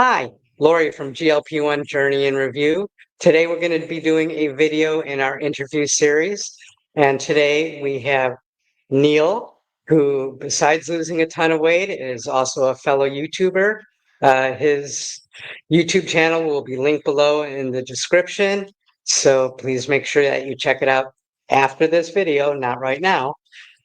Hi, Lori from GLP-1 Journey in Review. Today we're going to be doing a video in our interview series. And today we have Neil, who besides losing a ton of weight, is also a fellow YouTuber. His YouTube channel will be linked below in the description. So please make sure that you check it out after this video, not right now.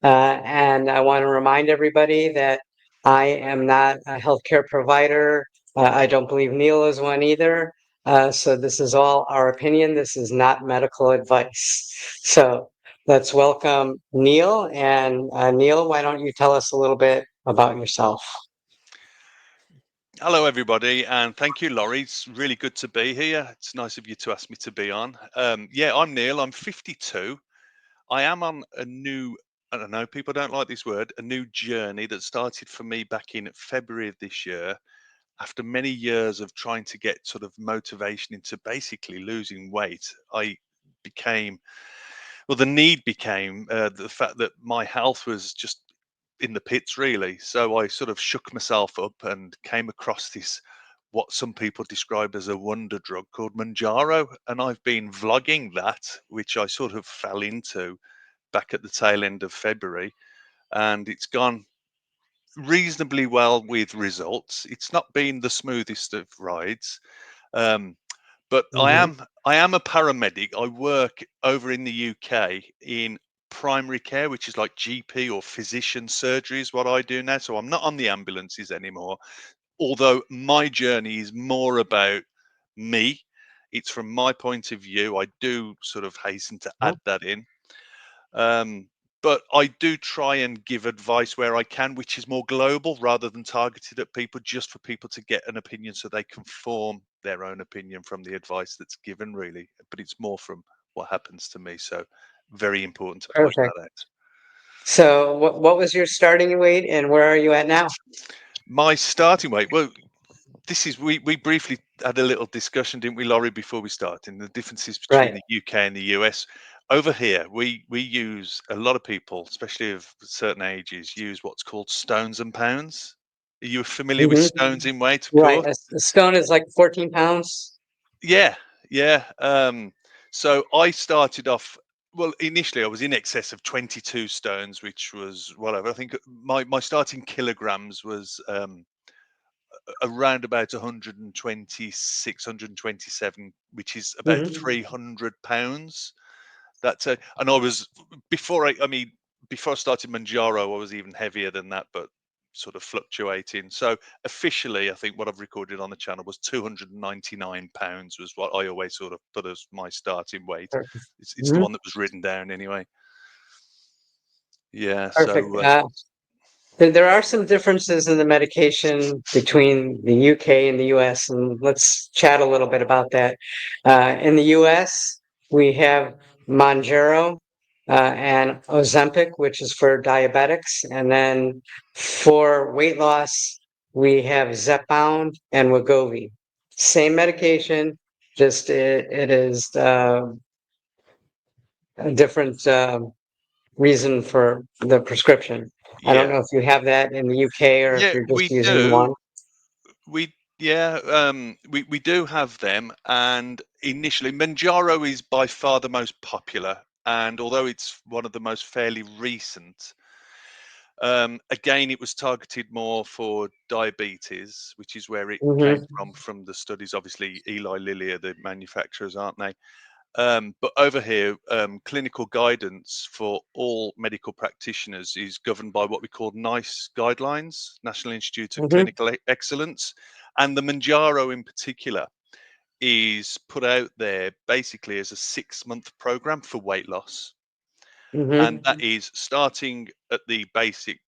And I want to remind everybody that I am not a healthcare provider. I don't believe Neil is one either. So this is all our opinion. This is not medical advice. So let's welcome Neil. And Neil, why don't you tell us a little bit about yourself? Hello, everybody, and thank you, Laurie. It's really good to be here. It's nice of you to ask me to be on. Yeah, I'm Neil. I'm 52. I am on a new, I don't know, people don't like this word, a new journey that started for me back in February of this year. After many years of trying to get sort of motivation into basically losing weight, I became, well, the need became the fact that my health was just in the pits, really. So I sort of shook myself up and came across this, what some people describe as a wonder drug called Manjaro. And I've been vlogging that, which I sort of fell into back at the tail end of February. And it's gone reasonably well with results. It's not been the smoothest of rides. Um, but Mhm. I am a paramedic. I work over in the UK in primary care, which is like GP or physician surgery is what I do now. So I'm not on the ambulances anymore. Although my journey is more about me. It's from my point of view. I do sort of hasten to Oh, add that in. Um, but I do try and give advice where I can, which is more global rather than targeted at people, just for people to get an opinion so they can form their own opinion from the advice that's given, really. But it's more from what happens to me. So, very important to point perfect. that out. So what was your starting weight and where are you at now? My starting weight, well, this is, we briefly had a little discussion, didn't we, Laurie, before we started, the differences between Right. the UK and the US. Over here, we use, a lot of people, especially of certain ages, use what's called stones and pounds. Are you familiar with Hmm. stones in weight, of Right. course? A stone is like 14 pounds. Yeah, yeah. So I started off, well, initially I was in excess of 22 stones, which was whatever. I think my starting kilograms was around about 126, 127, which is about Hmm. 300 pounds. That's and I was, before I mean, before I started Manjaro, I was even heavier than that, but sort of fluctuating. So officially, I think what I've recorded on the channel was 299 pounds was what I always sort of put as my starting weight. It's the Hmm. one that was written down anyway. Yeah. Perfect. So There are some differences in the medication between the UK and the US, and let's chat a little bit about that. In the US, we have Mounjaro and Ozempic, which is for diabetics, and then for weight loss, we have Zepbound and Wegovy. Same medication, just it is a different reason for the prescription. I don't yeah, know if you have that in the UK or if yeah, you're just we using do. one. We do have them, and initially Manjaro is by far the most popular, and although it's one of the most fairly recent, again it was targeted more for diabetes, which is where it came Hmm. from the studies. Obviously, Eli Lilly are the manufacturers, aren't they? But over here, clinical guidance for all medical practitioners is governed by what we call NICE guidelines, National Institute of Hmm. Clinical Excellence. And the Manjaro in particular is put out there basically as a 6-month program for weight loss. And Hmm. that is starting at the basic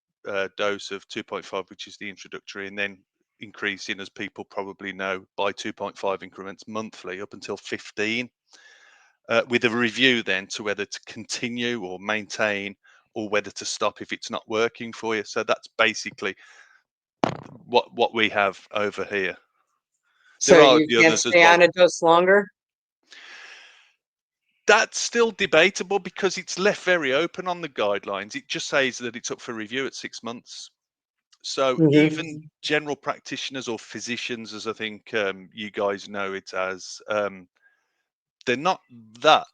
dose of 2.5, which is the introductory, and then increasing, as people probably know, by 2.5 increments monthly up until 15, with a review then to whether to continue or maintain or whether to stop if it's not working for you. So that's basically what we have over here. So There are you the can't others as stay well. on a dose longer? That's still debatable because it's left very open on the guidelines. It just says that it's up for review at 6 months. So even Hmm. general practitioners or physicians, as I think you guys know it as, they're not that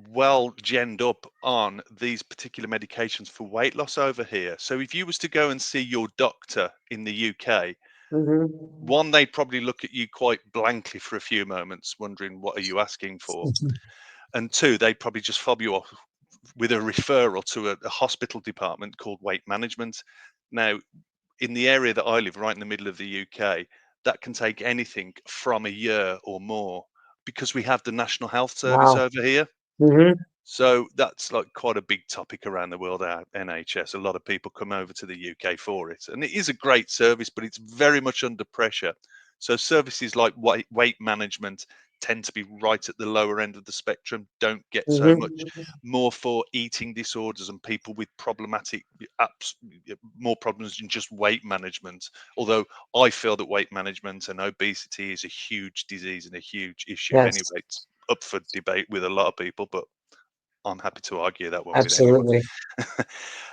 well genned up on these particular medications for weight loss over here. So if you was to go and see your doctor in the UK, Hmm. one, they'd probably look at you quite blankly for a few moments, wondering what are you asking for? And two, they'd probably just fob you off with a referral to a hospital department called weight management. Now, in the area that I live, right in the middle of the UK, that can take anything from a year or more because we have the National Health Service Wow. over here. Hmm. So that's like quite a big topic around the world, our NHS. A lot of people come over to the UK for it. And it is a great service, but it's very much under pressure. So services like weight management tend to be right at the lower end of the spectrum, don't get so much, Hmm. more for eating disorders and people with problematic apps, more problems than just weight management. Although I feel that weight management and obesity is a huge disease and a huge issue anyway. Yes, It's up for debate with a lot of people, but I'm happy to argue that one with anyone. absolutely.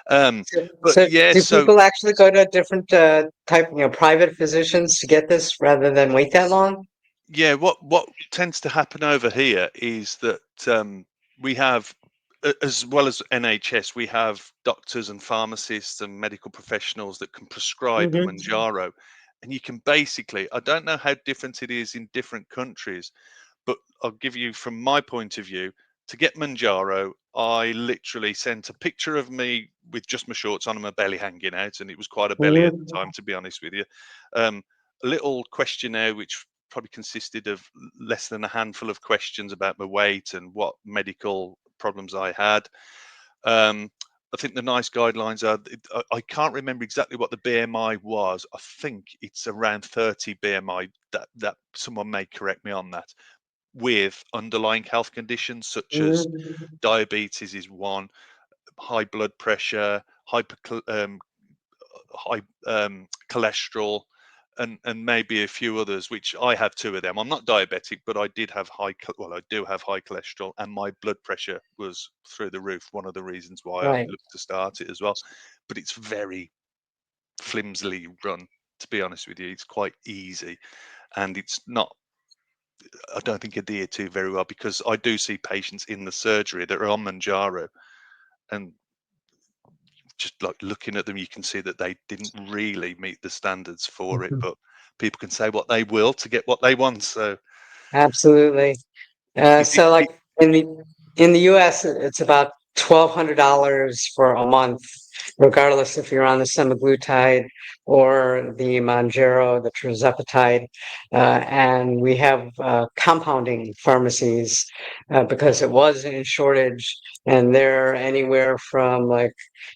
um, So, but yeah, do so people actually go to different type, private physicians to get this rather than wait that long? yeah, what tends to happen over here is that we have, as well as NHS, we have doctors and pharmacists and medical professionals that can prescribe Hmm. Manjaro, and you can basically, I don't know how different it is in different countries, but I'll give you from my point of view. To get Manjaro, I literally sent a picture of me with just my shorts on and my belly hanging out, and it was quite a belly at the Hmm. time, to be honest with you. A little questionnaire which probably consisted of less than a handful of questions about my weight and what medical problems I had. Um, I think the nice guidelines are, I can't remember exactly what the BMI was. I think it's around 30 BMI. That someone may correct me on that, with underlying health conditions such as Hmm. diabetes is one, high blood pressure, high cholesterol, and maybe a few others. Which I have two of them. I'm not diabetic, but I did have well, I do have high cholesterol, and my blood pressure was through the roof. One of the reasons why I Right. looked to start it as well. But it's very flimsily run. To be honest with you, it's quite easy, and it's not, I don't think, adhere to very well, because I do see patients in the surgery that are on Manjaro, and just like looking at them, you can see that they didn't really meet the standards for it. Mhm. But people can say what they will to get what they want. So Absolutely. is it? So like in the US, it's about $1,200 for a month, regardless if you're on the semaglutide or the Mounjaro, the tirzepatide, and we have compounding pharmacies because it was in shortage, and they're anywhere from like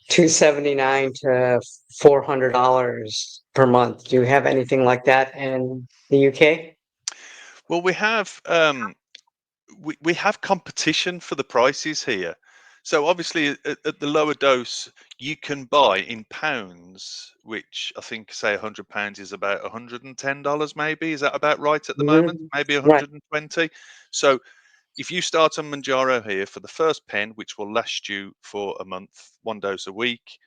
279 to $400 per month. Do you have anything like that in the UK? Well, we have competition for the prices here. So obviously, at the lower dose, you can buy in pounds, which I think, say, £100 is about $110, maybe. Is that about right at the moment? Hmm. Maybe Right. 120. So if you start on Manjaro here for the first pen, which will last you for a month, one dose a week,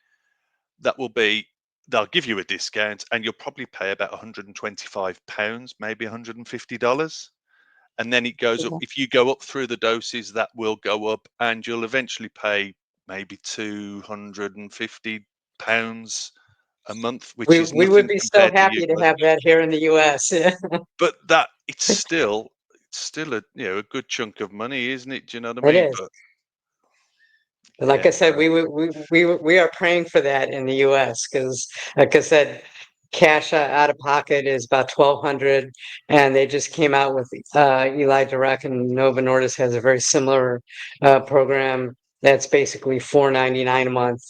that will be, they'll give you a discount, and you'll probably pay about £125, maybe $150. And then it goes up. If you go up through the doses, that will go up, and you'll eventually pay maybe £250 a month, which is We would nothing be so compared to you happy to guys. have that here in the US. But that, it's still a, a good chunk of money, isn't it? Do you know what I It mean? is. But Like I yeah, said, so we are praying for that in the US because, like I said, cash out of pocket is about 1,200, and they just came out with Eli Direct, and Nova Nordis has a very similar program that's basically 4.99 a month.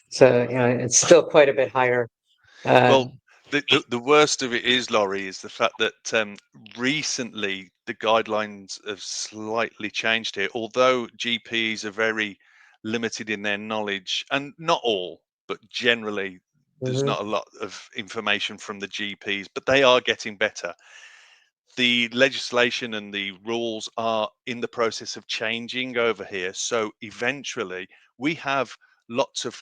So it's still quite a bit higher. Uh, well, the worst of it is, Laurie, is the fact that recently the guidelines have slightly changed here. Although GPs are very limited in their knowledge, and not all, but generally, there's mhm. not a lot of information from the GPs, but they are getting better. The legislation and the rules are in the process of changing over here. So eventually, we have lots of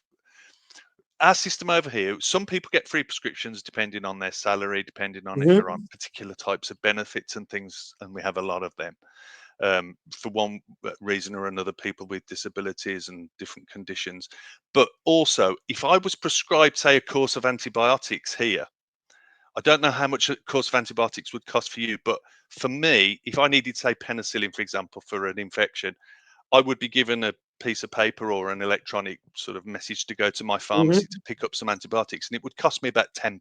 our system over here, some people get free prescriptions depending on their salary, depending on if they're on Hmm. particular types of benefits and things, and we have a lot of them. For one reason or another, people with disabilities and different conditions. But also, if I was prescribed, say, a course of antibiotics here, I don't know how much a course of antibiotics would cost for you, but for me, if I needed, say, penicillin, for example, for an infection, I would be given a piece of paper or an electronic sort of message to go to my pharmacy to Hmm. pick up some antibiotics, and it would cost me about £10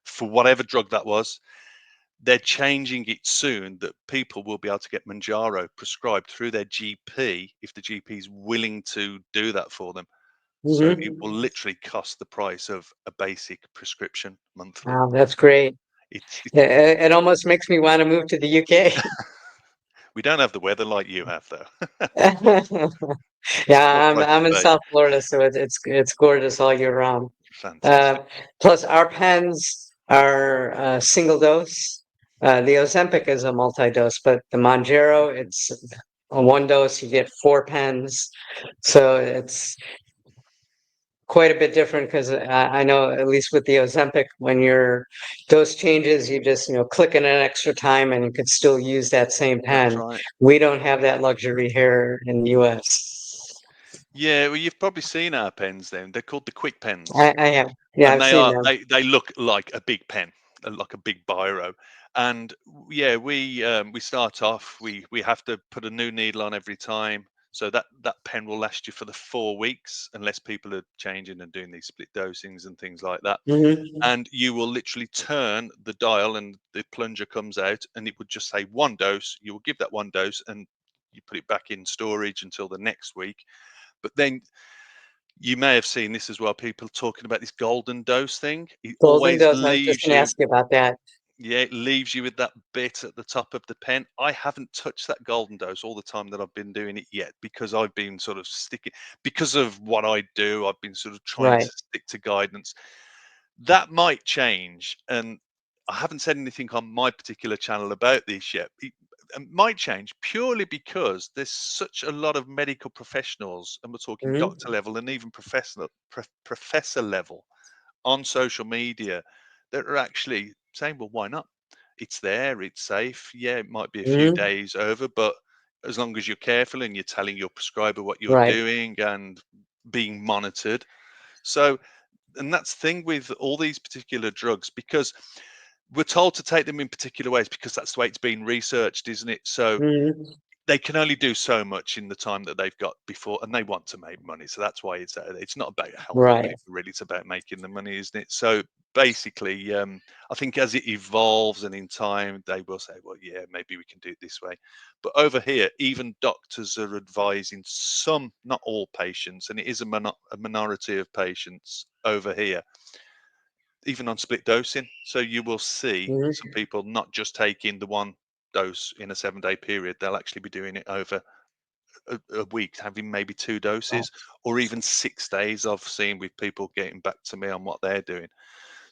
for whatever drug that was. They're changing it soon that people will be able to get Manjaro prescribed through their GP if the GP is willing to do that for them. So it will Hmm. literally cost the price of a basic prescription monthly. Wow, that's great. It's It almost makes me want to move to the UK. we don't have the weather like you have though. Yeah, What type I'm of in day? South Florida, so it's gorgeous all year round. Uh, Fantastic. Plus, our pens are single dose. The Ozempic is a multi-dose, but the Monjaro, it's a one dose. You get four pens, so it's quite a bit different because I know at least with the Ozempic, when your dose changes, you just click in an extra time and you could still use that same That's pen. right. We don't have that luxury here in the US. Yeah, well, you've probably seen our pens then. They're called the quick pens. I have, yeah, And I've seen them. they look like a big pen, like a big biro. And yeah, we start off, we have to put a new needle on every time. So that pen will last you for the 4 weeks unless people are changing and doing these split dosings and things like that. Hmm. And you will literally turn the dial and the plunger comes out and it would just say one dose. You will give that one dose and you put it back in storage until the next week. But then you may have seen this as well, people talking about this golden dose thing. It Golden always dose. I was just leaves going to you, ask you about that. yeah, it leaves you with that bit at the top of the pen. I haven't touched that golden dose all the time that I've been doing it yet because I've been sort of sticking, because of what I do, I've been sort of trying Right. to stick to guidance. That might change, and I haven't said anything on my particular channel about this yet. It might change purely because there's such a lot of medical professionals, and we're talking doctor Hmm. level and even professor level on social media that are actually saying, "Well, why not? It's there, it's safe. Yeah, it might be a few Hmm. days over, but as long as you're careful and you're telling your prescriber what you're Right. doing and being monitored." So, and that's the thing with all these particular drugs, because we're told to take them in particular ways because that's the way it's been researched, isn't it? So Hmm. they can only do so much in the time that they've got before, and they want to make money. So that's why it's not about helping Right. people, really. It's about making the money, isn't it? So basically, I think as it evolves and in time, they will say, well, yeah, maybe we can do it this way. But over here, even doctors are advising some, not all patients, and it is a minority of patients over here, even on split dosing. So you will see some Hmm. people not just taking the one dose in a 7-day period, they'll actually be doing it over a week, having maybe two doses or even 6 days. I've seen with people getting back to me on what they're doing.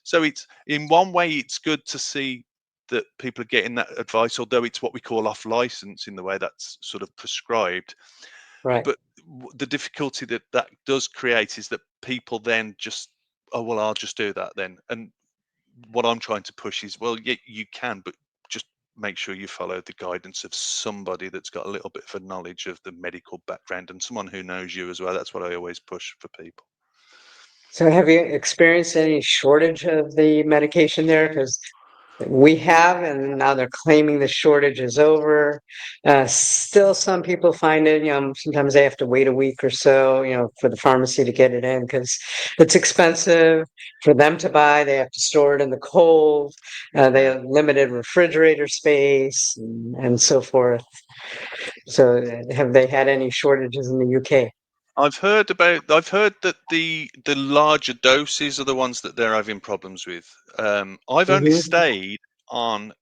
So it's, in one way, it's good to see that people are getting that advice, although it's what we call off license in the way that's sort of prescribed. Right. But the difficulty that that does create is that people then just, oh well, I'll just do that then. And what I'm trying to push is, well, yeah, you can, but just make sure you follow the guidance of somebody that's got a little bit of a knowledge of the medical background and someone who knows you as well. That's what I always push for people. So have you experienced any shortage of the medication there? Because we have, and now they're claiming the shortage is over. Still, some people find it, sometimes they have to wait a week or so, for the pharmacy to get it in because it's expensive for them to buy. They have to store it in the cold. They Yeah. have limited refrigerator space and so forth. So, have they had any shortages in the UK? I've heard that the larger doses are the ones that they're having problems with. I've only Hmm. stayed on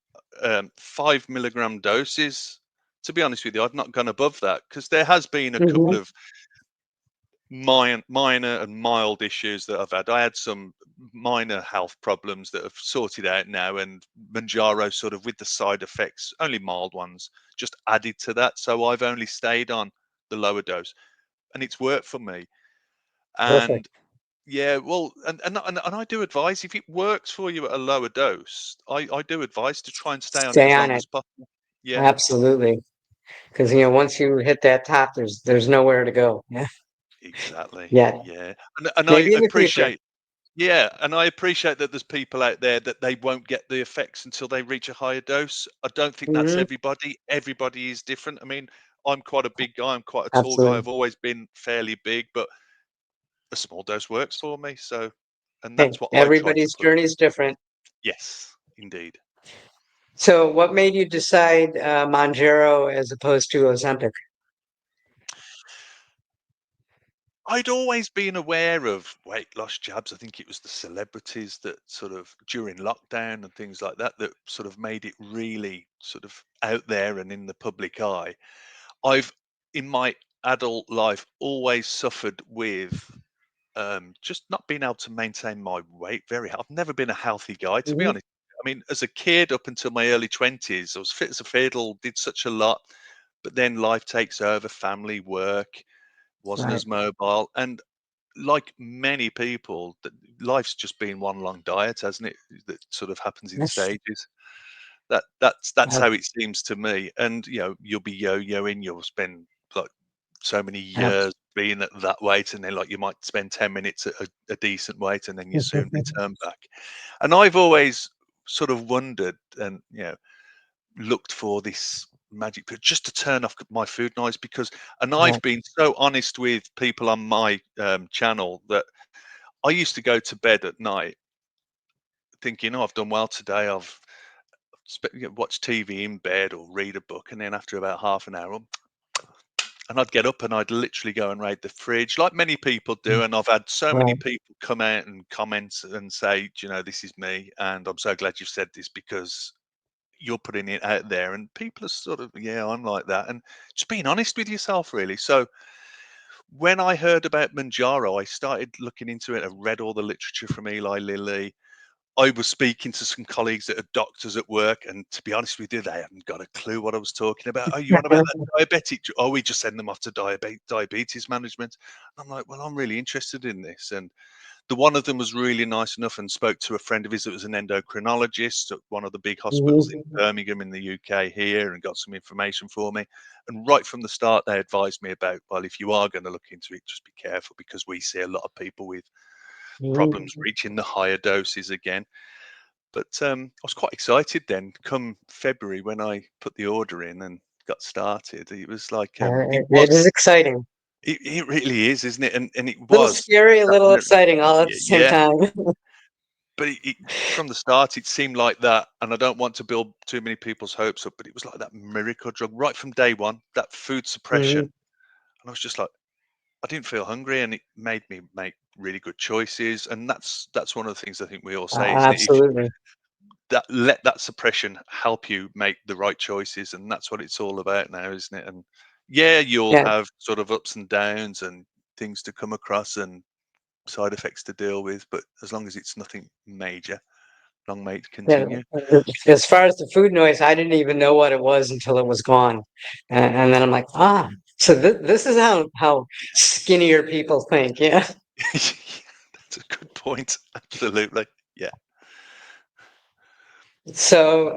5 milligram doses. To be honest with you, I've not gone above that because there has been a couple Hmm. of minor and mild issues that I've had. I had some minor health problems that have sorted out now, and Manjaro, sort of with the side effects, only mild ones, just added to that. So I've only stayed on the lower dose, and it's worked for me. And Perfect. Yeah, well, and I do advise if it works for you at a lower dose, I do advise to try and stay on it Stay as on long it. as possible. Yeah, Absolutely. Because, once you hit that top, there's nowhere to go. Yeah. exactly. Yet. Yeah, and I Maybe in the future. appreciate. Yeah, and I appreciate that there's people out there that they won't get the effects until they reach a higher dose. I don't think that's Hmm. everybody. Everybody is different. I mean, I'm quite a big guy. I'm quite a tall guy. Absolutely. I've always been fairly big, but a small dose works for me. So, and Hey, that's what I try to everybody's put. journey is different. Yes, indeed. So, what made you decide Monjaro as opposed to Ozempic? I'd always been aware of weight loss jabs. I think it was the celebrities that sort of during lockdown and things like that that sort of made it really sort of out there and in the public eye. I've in my adult life always suffered with just not being able to maintain my weight I've never been a healthy guy, to be Hmm. honest. I mean, as a kid up until my early 20s, I was fit as a fiddle, did such a lot, but then life takes over, family, work, wasn't Right. as mobile. And like many people, that life's just been one long diet, hasn't it? That sort of happens in Yes. stages. That's Ab- how it seems to me. And you'll be yo-yoing, you'll spend like so many ab- years being at that weight, and then like you might spend 10 minutes at a decent weight, and then you soon return back. And I've always sort of wondered and looked for this magic pill just to turn off my food noise, because and I've Right. been so honest with people on my channel that I used to go to bed at night thinking, oh, I've done well today, I've watched TV in bed or read a book, and then after about half an hour, and I'd get up and I'd literally go and raid the fridge, like many people do. And I've had so many Right. people come out and comment and say, "Do you know, this is me, and I'm so glad you've said this because you're putting it out there." And people are sort of, yeah, I'm like that, and just being honest with yourself, really. So when I heard about Manjaro, I started looking into it. I read all the literature from Eli Lilly. I was speaking to some colleagues that are doctors at work, and to be honest with you, they hadn't got a clue what I was talking about. Oh, you on about that diabetic? Oh, we just send them off to diabetes management. I'm like, well, I'm really interested in this. And the one of them was really nice enough and spoke to a friend of his that was an endocrinologist at one of the big hospitals in Mhm. Birmingham in the UK here, and got some information for me. And right from the start, they advised me about, well, if you are going to look into it, just be careful, because we see a lot of people with problems Mhm. reaching the higher doses again. But I was quite excited then. Come February, when I put the order in and got started, it was like It is exciting. it really is, isn't it? And it A little was scary, a that little exciting all at the same yeah. time. But from the start, it seemed like that, and I don't want to build too many people's hopes up, but it was like that miracle drug right from day one. That food suppression, Mhm. and I was just like, I didn't feel hungry, and it made me make really good choices. And that's one of the things I think we all say, isn't it? If Absolutely. that let that suppression help you make the right choices, and that's what it's all about now, isn't it? And yeah, you'll Yeah. have sort of ups and downs and things to come across and side effects to deal with, but as long as it's nothing major, long may it Yeah. continue. As far as the food noise, I didn't even know what it was until it was gone. And then I'm like, so this is how skinnier people think. Yeah. That's a good point. Absolutely. Yeah. So,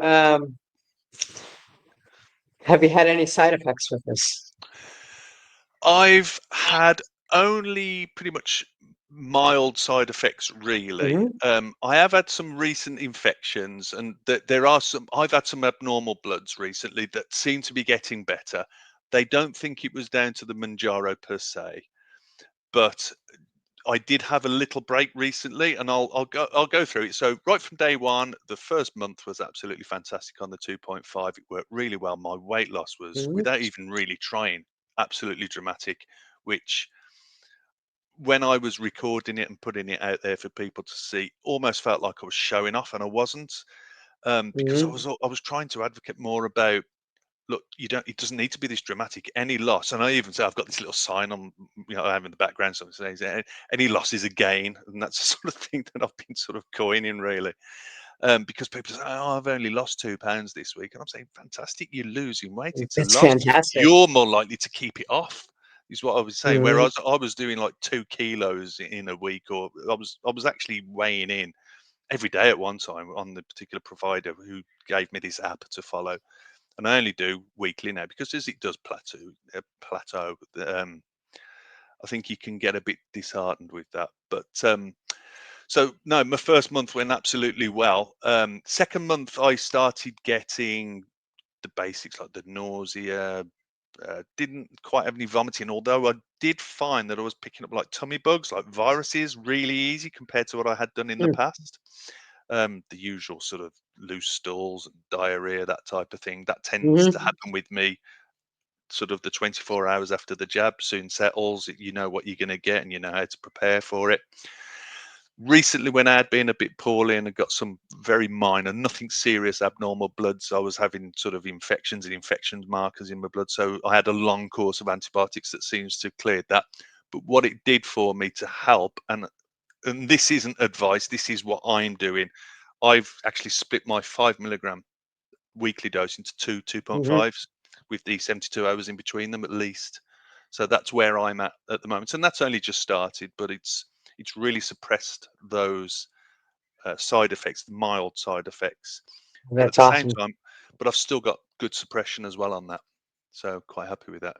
have you had any side effects with this? I've had only pretty much mild side effects, really. Hmm. I have had some recent infections, and there are some. I've had some abnormal bloods recently that seem to be getting better. They don't think it was down to the Manjaro per se, but I did have a little break recently, and I'll go through it. So right from day one, the first month was absolutely fantastic on the 2.5. It worked really well. My weight loss was, Hmm. without even really trying, absolutely dramatic, which when I was recording it and putting it out there for people to see, almost felt like I was showing off, and I wasn't, because Hmm. I was trying to advocate more about, look, you don't, it doesn't need to be this dramatic. Any loss, and I even say I've got this little sign on, I have in the background, something says any loss is a gain, and that's the sort of thing that I've been sort of coining, really. Because people say, oh, I've only lost 2 pounds this week, and I'm saying, fantastic, you're losing weight, it's a It's loss. fantastic. You're more likely to keep it off. is what I was saying. Mhm. Whereas I was doing like 2 kilos in a week, or I was actually weighing in every day at one time on the particular provider who gave me this app to follow, and I only do weekly now because as it does plateau. I think you can get a bit disheartened with that, but so no, my first month went absolutely well. Second month, I started getting the basics like the nausea. Didn't quite have any vomiting, although I did find that I was picking up like tummy bugs, like viruses, really easy compared to what I had done in the Mm. past. The usual sort of loose stools, diarrhea, that type of thing. That tends to Mhm. happen with me sort of the 24 hours after the jab, soon settles. You know what you're going to get and you know how to prepare for it. Recently, when I had been a bit poorly and I got some very minor, nothing serious, abnormal bloods, I was having sort of infections and infection markers in my blood. So I had a long course of antibiotics that seems to have cleared that. But what it did for me to help, and this isn't advice, this is what I'm doing. I've actually split my 5 milligram weekly dose into two Mhm. 2.5s with the 72 hours in between them at least. So that's where I'm at the moment, and that's only just started, but it's really suppressed those side effects, the mild side effects. But at That's the same awesome. time, but I've still got good suppression as well on that. So quite happy with that.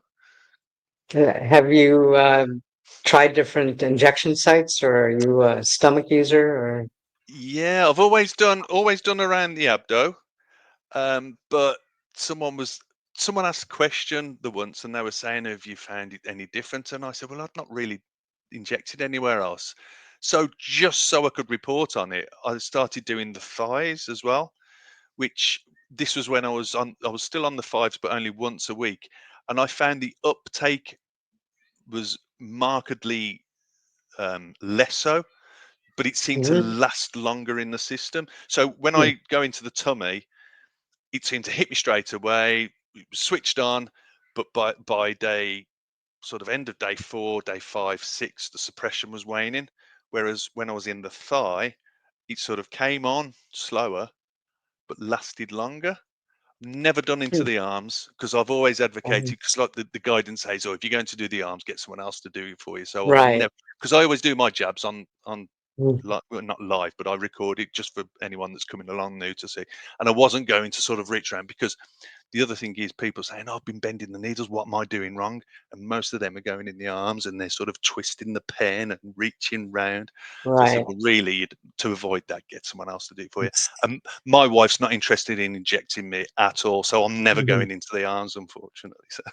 Have you tried different injection sites, or are you a stomach user, or? Yeah, I've always done around the abdo. But someone was someone asked a question the once and they were saying, have you found it any different? And I said, well, I've not really injected anywhere else. So just so I could report on it, I started doing the thighs as well, which this was when I was still on the fives, but only once a week. And I found the uptake was markedly less so, but it seemed to Mhm. last longer in the system. So when Mm. I go into the tummy, it seemed to hit me straight away. It was switched on, but by day sort of end of day 4, day 5, 6, the suppression was waning. Whereas when I was in the thigh, it sort of came on slower but lasted longer. Never done into Mm. the arms because I've always Um, advocated because like the guidance says, oh, if you're going to do the arms, get someone else to do it for you. So I've Right. never because I always do my jabs on Mm. well, not live, but I record it just for anyone that's coming along new to see. And I wasn't going to sort of reach around because the other thing is people saying, oh, I've been bending the needles. What am I doing wrong? And most of them are going in the arms and they're sort of twisting the pen and reaching round. So I said, Right. well, really, to avoid that, get someone else to do it for you. It's- My wife's not interested in injecting me at all. So I'm never mhm. going into the arms, unfortunately. So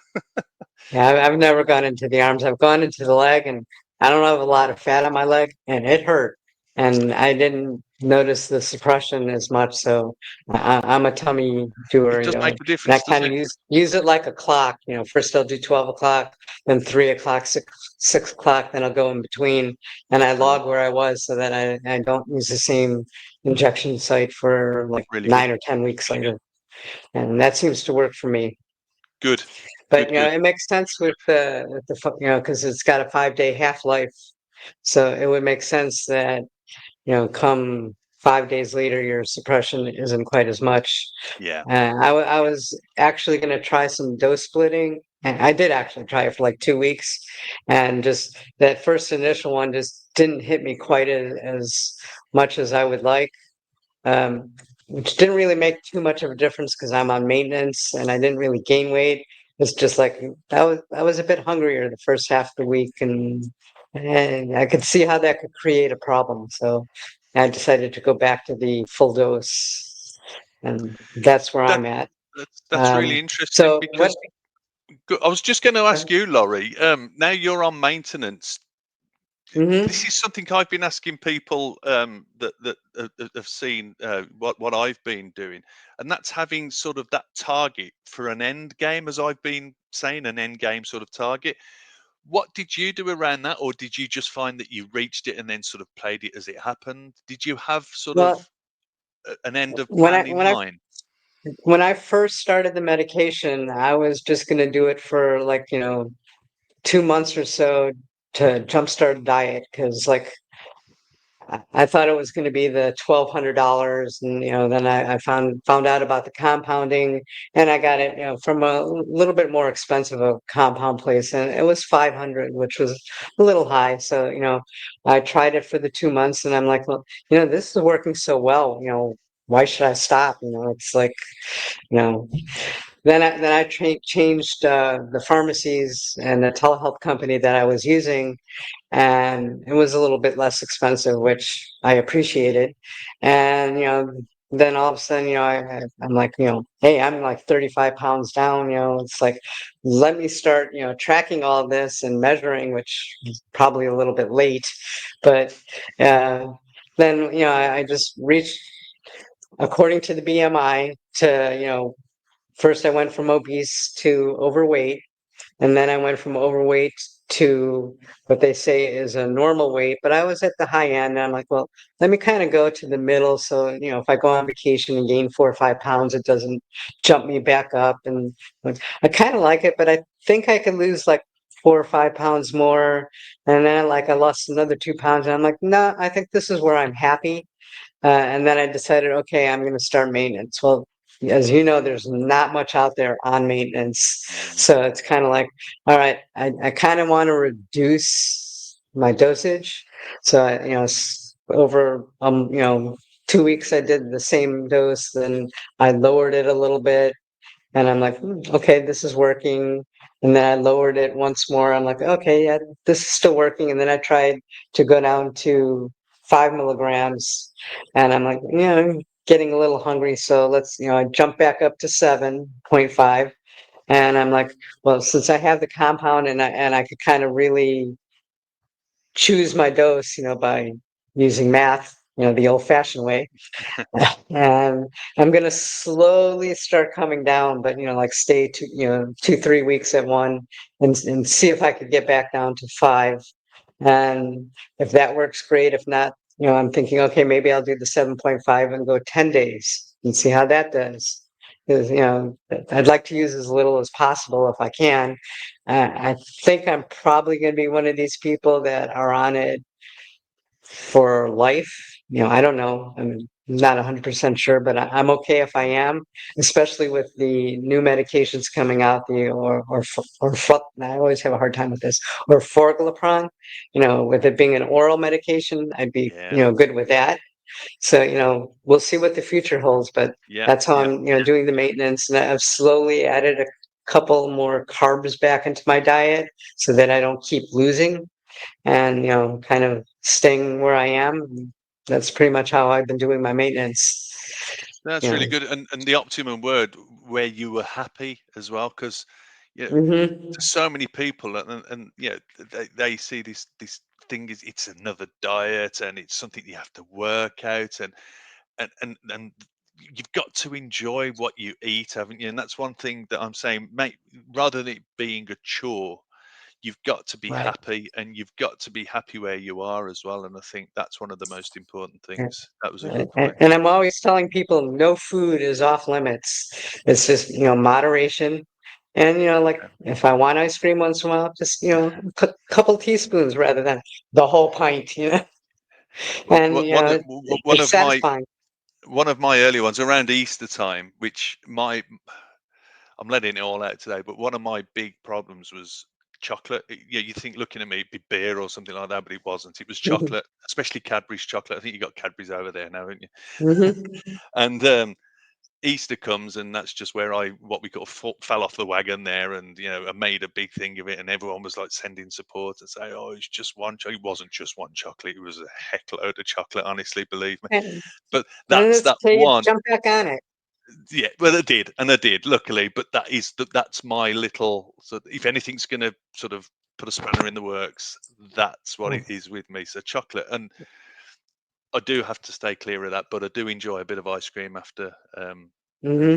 Yeah, I've never gone into the arms. I've gone into the leg, and I don't have a lot of fat on my leg, and it hurt. And I didn't notice the suppression as much. So I'm a tummy doer, it does make a and I difference, kind doesn't of it? use it like a clock. First I'll do 12 o'clock, then 3 o'clock, 6 o'clock, then I'll go in between, and I Brilliant. log where I was so that I don't use the same injection site for like Really good. 9 or 10 weeks later. And that seems to work for me. Good. But Good, good. it makes sense with because it's got a 5-day half-life, so it would make sense that come 5 days later, your suppression isn't quite as much. Yeah. I was actually going to try some dose splitting, and I did actually try it for like 2 weeks, and just that first initial one just didn't hit me quite as much as I would like. Um, which didn't really make too much of a difference because I'm on maintenance and I didn't really gain weight. It's just like I was a bit hungrier the first half of the week, and I could see how that could create a problem. So I decided to go back to the full dose, and that's where That I'm at. that's really Um, interesting so what? because I was just going to ask you, Laurie. Now you're on maintenance. This Mhm. is something I've been asking people that have seen what I've been doing, and that's having sort of that target for an end game, as I've been saying, an end game sort of target. What did you do around that, or did you just find that you reached it and then sort of played it as it happened? Did you have sort of Well, an end of when I plan in when I mind? when I first started the medication, I was just going to do it for like 2 months or so to jumpstart a diet because like I thought it was going to be the $1,200, and then I found out about the compounding, and I got it, from a little bit more expensive a compound place, and it was 500, which was a little high. So I tried it for the 2 months, and I'm like, well, this is working so well. Why should I stop? It's like, you know. Then I changed the pharmacies and the telehealth company that I was using, and it was a little bit less expensive, which I appreciated. And then all of a sudden, I'm like, hey, I'm like 35 pounds down. It's like, let me start, tracking all this and measuring, which is probably a little bit late, but uh, then I just reached according to the BMI to first I went from obese to overweight, and then I went from overweight to what they say is a normal weight, but I was at the high end. And I'm like, well, let me kind of go to the middle. So, if I go on vacation and gain 4 or 5 pounds, it doesn't jump me back up. And like, I kind of like it, but I think I could lose like 4 or 5 pounds more. And then I lost another 2 pounds. And I'm like, no, I think this is where I'm happy. And then I decided, okay, I'm going to start maintenance. Well, as you know, there's not much out there on maintenance. Mm. So it's kind of like, all right, I kind of want to reduce my dosage. So, over, 2 weeks, I did the same dose, then I lowered it a little bit. And I'm like, okay, this is working. And then I lowered it once more. I'm like, okay, yeah, this is still working. And then I tried to go down to 5 milligrams. And I'm like, getting a little hungry. So I jump back up to 7.5. And I'm like, well, since I have the compound and I could kind of really choose my dose, by using math, the old fashioned way. And I'm gonna slowly start coming down, but like stay 2, 3 weeks at one, and see if I could get back down to 5. And if that works, great. If not, I'm thinking, okay, maybe I'll do the 7.5 and go 10 days and see how that does. Because I'd like to use as little as possible if I can. I think I'm probably going to be one of these people that are on it for life. I don't know. I'm not 100% sure, but I'm okay if I am, especially with the new medications coming out, I always have a hard time with this, or forglipron, with it being an oral medication, I'd be, Yeah, good with that. So, we'll see what the future holds, but yeah, that's how yeah. I'm, doing the maintenance, and I've slowly added a couple more carbs back into my diet so that I don't keep losing and kind of staying where I am. That's pretty much how I've been doing my maintenance. That's Yeah. really good. And the optimum word where you were happy as well, because you know, Hmm. so many people and they see this thing is it's another diet and it's something you have to work out and you've got to enjoy what you eat, haven't you? And that's one thing that I'm saying, mate, rather than it being a chore, you've got to be Right. happy and you've got to be happy where you are as well. And I think that's one of the most important And, things. That was a good and point. and I'm always telling people no food is off limits. It's just, moderation. And, like if I want ice cream once in a while, just, a couple teaspoons rather than the whole pint. Well, And, one it's of my satisfying. early ones around Easter time, which my I'm letting it all out today, but one of my big problems was chocolate. Yeah, you think looking at me it'd be beer or something like that, but it wasn't. It was Hmm. chocolate, especially Cadbury's chocolate. I think you got Cadbury's over there now, haven't you? Hmm. And Easter comes, and that's just where I what we call fell off the wagon there, and I made a big thing of it, and everyone was like sending support and say, "Oh, it's just one." It wasn't just one chocolate; it was a heck load of chocolate. Honestly, believe me. And But that's it's that till you one. jump back on it. Yeah, well, I did, and I did, luckily. But that's my little. So if anything's going to sort of put a spanner in the works, that's what it is with me. So chocolate, and I do have to stay clear of that. But I do enjoy a bit of ice cream after a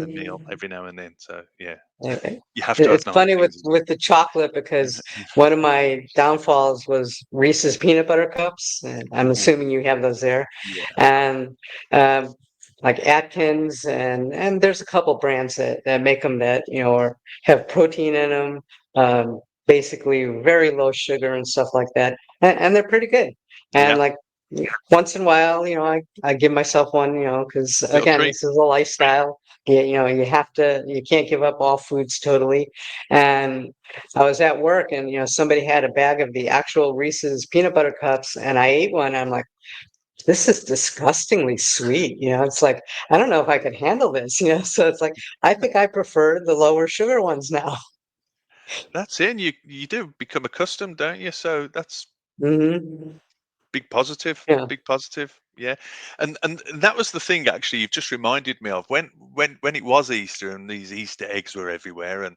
meal Hmm. every now and then. So yeah, Uh, you have to It's acknowledge funny with things as well. with the chocolate because one of my downfalls was Reese's peanut butter cups. And I'm Ooh, assuming you have those there, yeah, and um, like Atkins, and there's a couple brands that make them that or have protein in them, basically very low sugar and stuff like that, and they're pretty good. And yeah, like once in a while, I give myself one, because Little again, treat. this is a lifestyle. You have to, you can't give up all foods totally. And I was at work and, somebody had a bag of the actual Reese's peanut butter cups and I ate one. I'm like, this is disgustingly sweet. It's like, I don't know if I could handle this, so it's like, I think I prefer the lower sugar ones now. That's it. And you do become accustomed, don't you? So that's Hmm. big positive. Yeah. Big positive. Yeah. And that was the thing actually you've just reminded me of when it was Easter and these Easter eggs were everywhere and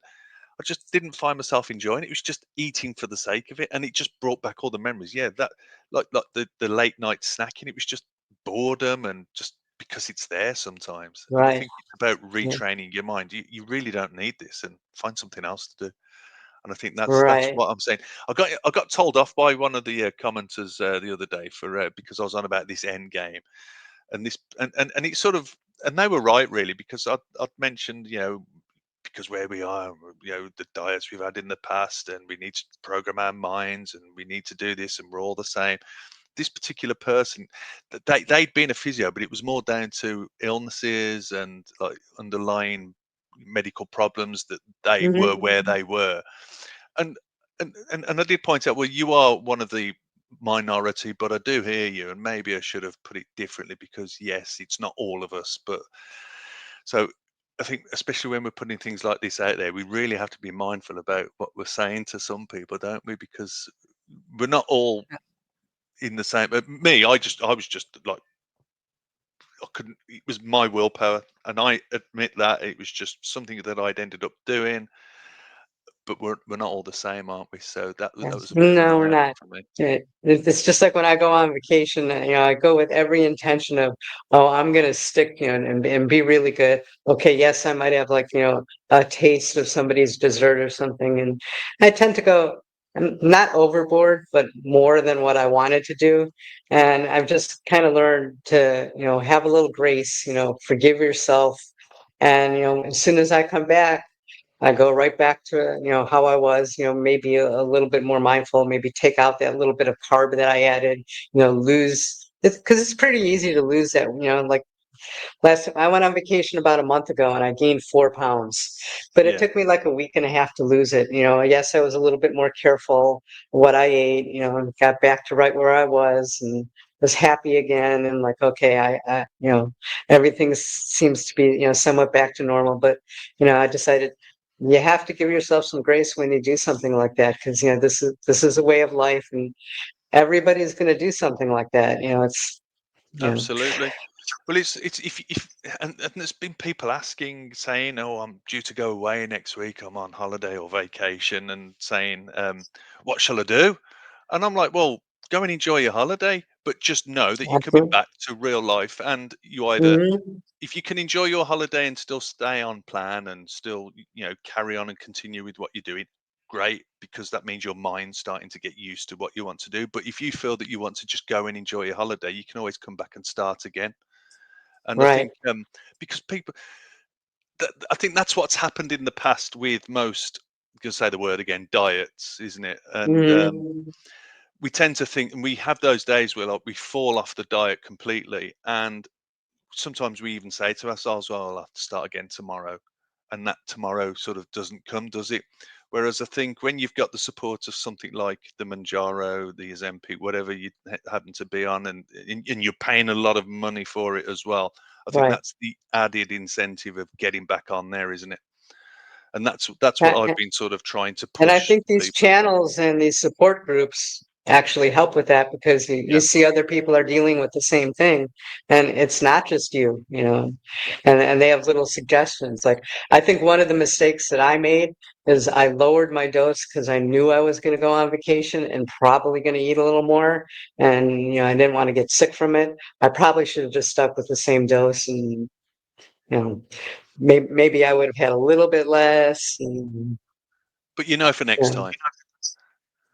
I just didn't find myself enjoying it. It was just eating for the sake of it, and it just brought back all the memories. Yeah, that like the late night snacking. It was just boredom and just because it's there sometimes. And I Right. think it's about Yeah. retraining your mind. You really don't need this, and find something else to do. And I think that's Right. what I'm saying. I got told off by one of the commenters the other day for because I was on about this end game and this and it's sort of and they were right really because I'd mentioned because where we are, the diets we've had in the past, and we need to program our minds, and we need to do this, and we're all the same. This particular person, they'd been a physio, but it was more down to illnesses and like underlying medical problems that they were where Hmm. they were. And and I did point out, well, you are one of the minority, but I do hear you, and maybe I should have put it differently because yes, it's not all of us, but so I think especially when we're putting things like this out there, we really have to be mindful about what we're saying to some people, don't we? Because we're not all in the same. Me, I was just like I couldn't. It was my willpower, and I admit that it was just something that I'd ended up doing. But we're not all the same, aren't we? So that Yes. was a bit of an No, we're eye opener not. for me. It's just like when I go on vacation, I go with every intention of, oh, I'm gonna stick, and be really good. Okay, yes, I might have like, a taste of somebody's dessert or something, and I tend to go not overboard, but more than what I wanted to do. And I've just kind of learned to, have a little grace, forgive yourself. And, as soon as I come back, I go right back to, how I was, maybe a little bit more mindful, maybe take out that little bit of carb that I added, lose it's because it's pretty easy to lose that, like last time I went on vacation about a month ago and I gained 4 pounds, but it Yeah, took me like a week and a half to lose it. Yes, I was a little bit more careful what I ate, and got back to right where I was and was happy again. And like, okay, everything seems to be, somewhat back to normal. But, I decided you have to give yourself some grace when you do something like that because, this is a way of life and everybody's going to do something like that. You know, absolutely. Well, it's if and there's been people asking, saying, "Oh, I'm due to go away next week. I'm on holiday or vacation," and saying, "What shall I do?" And I'm like, "Well, go and enjoy your holiday, but just know that you're coming absolutely. back to real life, and you either Mhm. if you can enjoy your holiday and still stay on plan and still carry on and continue with what you're doing, great, because that means your mind's starting to get used to what you want to do. But if you feel that you want to just go and enjoy your holiday, you can always come back and start again. And I Right. think because people I think that's what's happened in the past with most, I'm gonna say the word again, diets, isn't it? And Mhm. we tend to think, and we have those days where like we fall off the diet completely, and sometimes we even say to ourselves, "Well, I'll have to start again tomorrow," and that tomorrow sort of doesn't come, does it? Whereas I think when you've got the support of something like the Manjaro, the Ozempic, whatever you happen to be on, and you're paying a lot of money for it as well, I think Right. that's the added incentive of getting back on there, isn't it? And that's what I've been sort of trying to And I push think these people as well. channels and these support groups actually help with that because you Yeah, see other people are dealing with the same thing and it's not just you, and they have little suggestions. Like I think one of the mistakes that I made is I lowered my dose because I knew I was going to go on vacation and probably going to eat a little more. And, I didn't want to get sick from it. I probably should have just stuck with the same dose and, you know, maybe I would have had a little bit less. And, but for next yeah. time.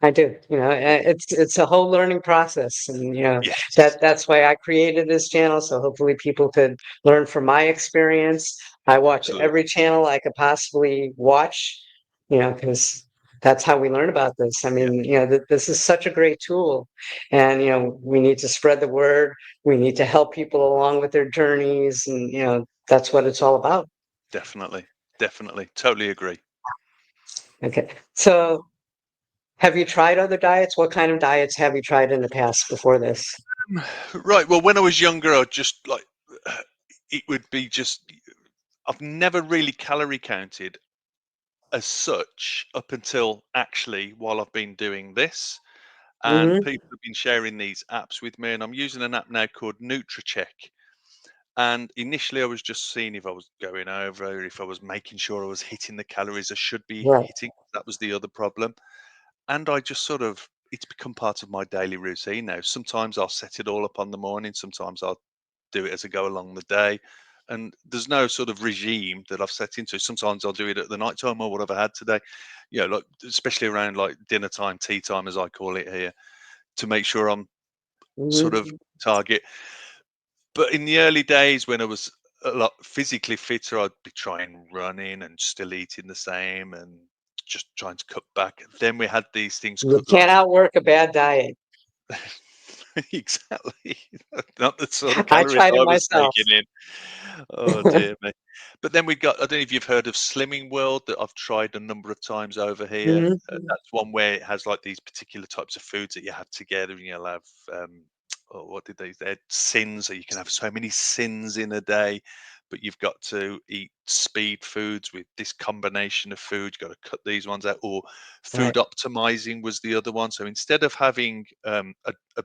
I do, it's a whole learning process, and Yes, that's why I created this channel. So hopefully people could learn from my experience. I watch every absolutely. channel I could possibly watch, because that's how we learn about this. I Yeah, mean, this is such a great tool, and we need to spread the word. We need to help people along with their journeys, and that's what it's all about. definitely, definitely, totally agree. Okay, so have you tried other diets? What kind of diets have you tried in the past before this? Right. Well, when I was younger, I just like it would be just. I've never really calorie counted as such up until actually while I've been doing this. And Hmm. people have been sharing these apps with me, and I'm using an app now called NutriCheck. And initially, I was just seeing if I was going over, if I was making sure I was hitting the calories I should be Right. hitting. That was the other problem. And I just sort of, it's become part of my daily routine now. Sometimes I'll set it all up on the morning, sometimes I'll do it as I go along the day. And there's no sort of regime that I've set into. Sometimes I'll do it at the night time or what have I had today, like especially around like dinner time, tea time, as I call it here, to make sure I'm sort of Hmm. target. But in the early days when I was a lot physically fitter, I'd be trying running and still eating the same and just trying to cut back. Then we had these things You called like can't outwork a bad diet. exactly not the sort of I calories tried it I was myself. taking in. Oh dear me. But then we got, I don't know if you've heard of Slimming World that I've tried a number of times over here. Hmm. That's one where it has like these particular types of foods that you have together, and you'll have oh, what did they sins, so you can have so many sins in a day, but you've got to eat speed foods with this combination of food. You've got to cut these ones out, or food Right. optimizing was the other one. So instead of having a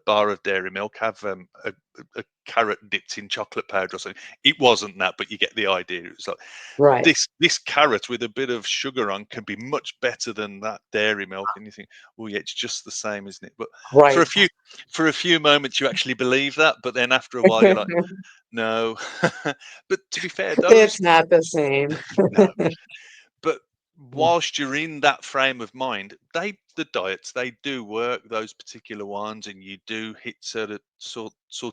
bar of dairy milk, have a carrot dipped in chocolate powder or something. It wasn't that, but you get the idea. It was like Right. this carrot with a bit of sugar on can be much better than that dairy milk, and you think, oh yeah, it's just the same, isn't it? But for a Right. few for a few moments you actually believe that, but then after a while you're like, no. But to be fair, those It's not the same. no. But whilst you're in that frame of mind, the diets they do work, those particular ones, and you do hit sort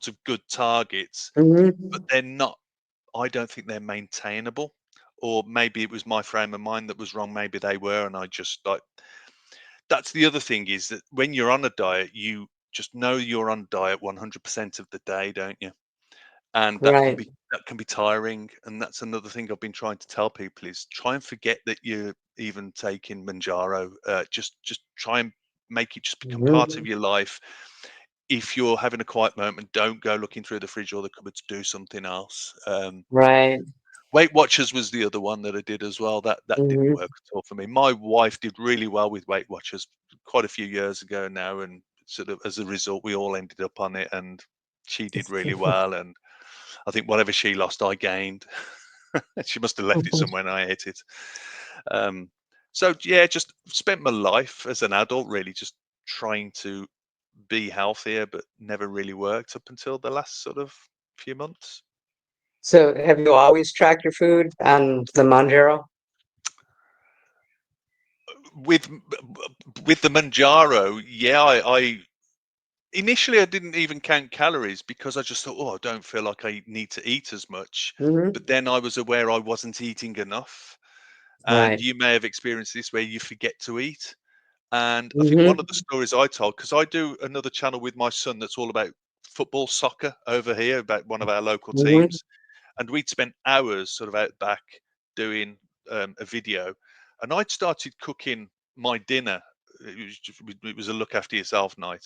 of good targets, but Hmm. they're not. I don't think they're maintainable. Or maybe it was my frame of mind that was wrong. Maybe they were, and I just like that's the other thing is that when you're on a diet, you just know you're on diet 100% of the day, don't you? And Right. that can be tiring. And that's another thing I've been trying to tell people is try and forget that you're even taking Manjaro. Just try and make it just become part of Mhm. your life. If you're having a quiet moment, don't go looking through the fridge or the cupboard to do something else. Right. Weight Watchers was the other one that I did as well. That didn't Mhm. work at all for me. My wife did really well with Weight Watchers quite a few years ago now, and sort of as a result, we all ended up on it, and she did really well. And I think whatever she lost, I gained. She must have left it somewhere, and I ate it. Um, so yeah, just spent my life as an adult really just trying to be healthier, but never really worked up until the last sort of few months. So have you always tracked your food on the Monjaro? with with the Manjaro, yeah, I initially I didn't even count calories because I just thought, oh, I don't feel like I need to eat as much. Hmm. But then I was aware I wasn't eating enough. And Right. you may have experienced this where you forget to eat. And I think one of the Hmm. stories I told, because I do another channel with my son that's all about football, soccer over here, about one of our local Hmm. teams. And we'd spent hours sort of out back doing a video, and I'd started cooking my dinner. It was a look after yourself night,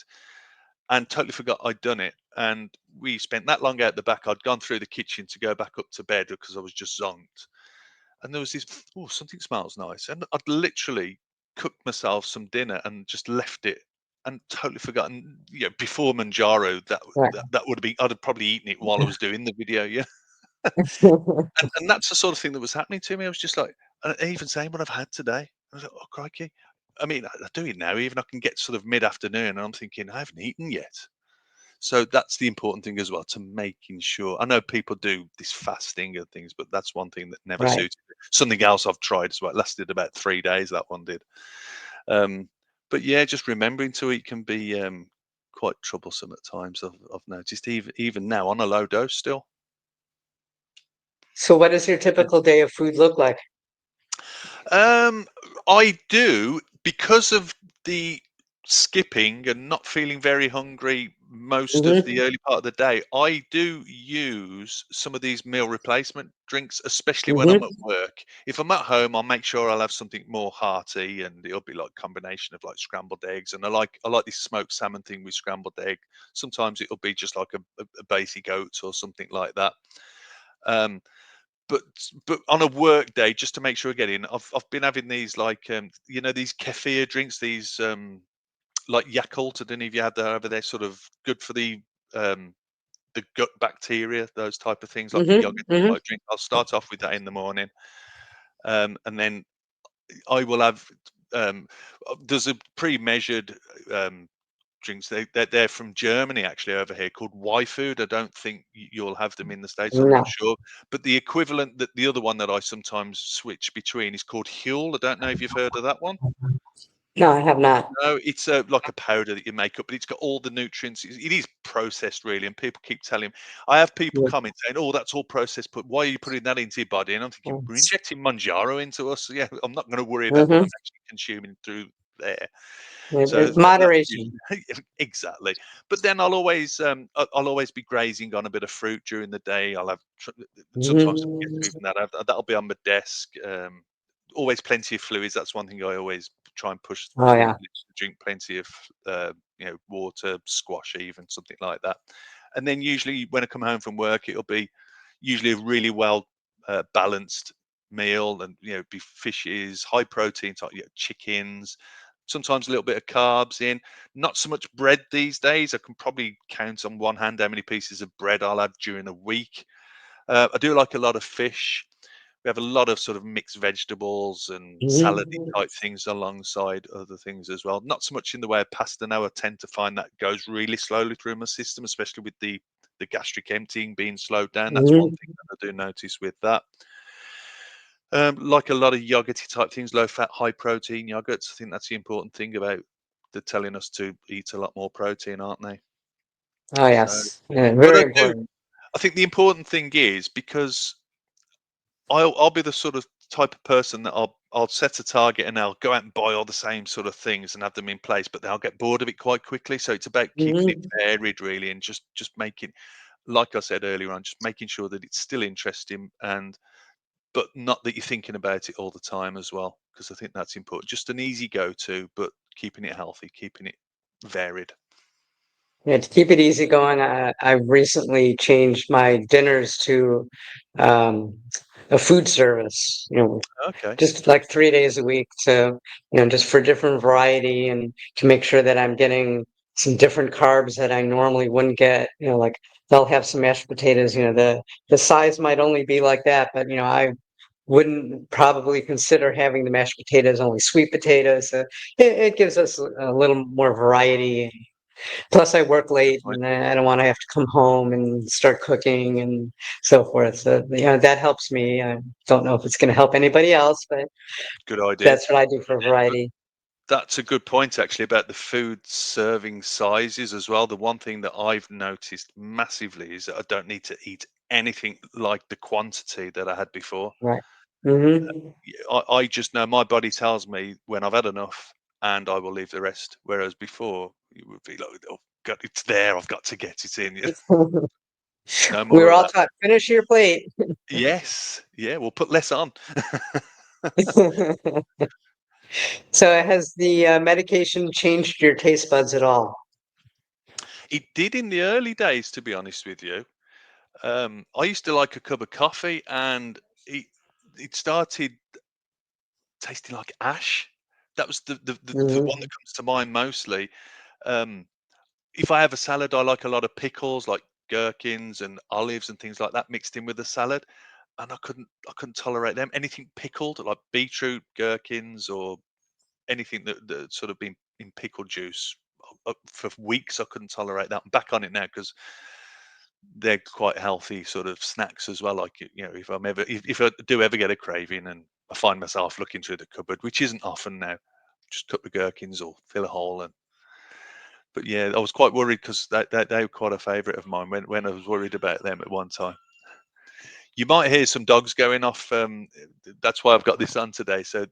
and totally forgot I'd done it. And we spent that long out the back. I'd gone through the kitchen to go back up to bed because I was just zonked. And there was this, oh, something smells nice, and I'd literally cooked myself some dinner and just left it. And totally forgotten, before Manjaro, Right. that would have been, I'd have probably eaten it while I was doing the video. Yeah. And that's the sort of thing that was happening to me. I was just like, even saying what I've had today. I was like, "Oh, crikey." I mean, I do it now, even I can get sort of mid-afternoon and I'm thinking, "I haven't eaten yet." So that's the important thing as well, to making sure. I know people do this fasting and things, but that's one thing that never Right. suited me. Something else I've tried as well. It lasted about 3 days, that one did. Um, but yeah, just remembering to eat can be quite troublesome at times. I've noticed even now on a low dose still. So what does your typical day of food look like? Um, I do. because of the skipping and not feeling very hungry most of the Hmm. early part of the day, I do use some of these meal replacement drinks, especially when I'm at Hmm. work. If I'm at home, I'll make sure I'll have something more hearty, and it'll be like a combination of like scrambled eggs. And I like this smoked salmon thing with scrambled egg. Sometimes it'll be just like a basic oats or something like that. Um, but but on a work day, just to make sure I get in, I've been having these like these kefir drinks, these like Yakult. I don't know if you had that over there. Sort of good for um the gut bacteria, those type of things, like a Hmm. yogurt Hmm. type drink. I'll start off with that in the morning, and then I will have there's a pre-measured um drinks. They're from Germany actually over here, called Y Food. I don't think you'll have them in the States. I'm not No, sure, but the equivalent, that the other one that I sometimes switch between, is called Huel. I don't know if you've heard of that one. no, I have not. No, it's like a powder that you make up, but it's got all the nutrients. It is processed, really, and people keep telling. I have people Yeah. comment saying, "Oh, that's all processed, but why are you putting that into your body?" And I'm thinking, we're injecting Manjaro into us. So yeah, I'm not going to worry about what Hmm. I'm actually consuming through there. So that's Moderation. usually exactly. But then I'll always be grazing on a bit of fruit during the day. I'll have sometimes forget to Hmm. even that. That'll be on my desk. Always plenty of fluids. That's one thing I always try and push Oh through the yeah. list. Drink plenty of water, squash, even something like that. And then usually when I come home from work, it'll be usually a really well balanced meal, and be fishes, high protein type, chickens, sometimes a little bit of carbs in. Not so much bread these days. I can probably count on one hand how many pieces of bread I'll have during a week. I do like a lot of fish. We have a lot of sort of mixed vegetables and salad Hmm. type things alongside other things as well. Not so much in the way of pasta now. I tend to find that goes really slowly through my system, especially with the gastric emptying being slowed down. That's one thing Hmm. that I do notice with that. Like a lot of yogurty type things, low fat, high protein yogurts. I think that's the important thing about they're telling us to eat a lot more protein, aren't they? Oh So, yes. Yeah, but very important. I think the important thing is, because I'll be the sort of type of person that I'll set a target and I'll go out and buy all the same sort of things and have them in place, but then I'll get bored of it quite quickly. So it's about keeping it Hmm. varied, really, and just making, like I said earlier on, just making sure that it's still interesting, and but not that you're thinking about it all the time as well, because I think that's important. Just an easy go-to, but keeping it healthy, keeping it varied. Yeah, to keep it easy going, I've recently changed my dinners to um, a food service. Okay, Just like 3 days a week to, just for different variety and to make sure that I'm getting some different carbs that I normally wouldn't get. Like they'll have some mashed potatoes. The size might only be like that, but I wouldn't probably consider having the mashed potatoes only sweet potatoes. So it gives us a little more variety. Plus, I work good late point. and I don't want to have to come home and start cooking and so forth. So, that helps me. I don't know if it's going to help anybody else, but Good idea. that's what I do for variety. That's a good point, actually, about the food serving sizes as well. The one thing that I've noticed massively is that I don't need to eat anything like the quantity that I had before. Right. Hmm. I just know my body tells me when I've had enough, and I will leave the rest. Whereas before, you would be like, "Oh God, it's there. I've got to get it in." No We more were of all that. taught, finish your plate. Yes, yeah, we'll put less on. So, has the medication changed your taste buds at all? It did in the early days, to be honest with you. I used to like a cup of coffee, and it it started tasting like ash. That was the one that Hmm. comes to mind mostly. Um, if I have a salad, I like a lot of pickles, like gherkins and olives and things like that mixed in with the salad, and I couldn't tolerate them. Anything pickled, like beetroot, gherkins, or anything that sort of been in pickle juice. For weeks, I couldn't tolerate that. I'm back on it now because they're quite healthy sort of snacks as well. Like, if I do ever get a craving and I find myself looking through the cupboard, which isn't often now, just cut the gherkins or fill a hole. And but yeah, I was quite worried because they were quite a favourite of mine when I was worried about them at one time. You might hear some dogs going off. That's why I've got this on today. So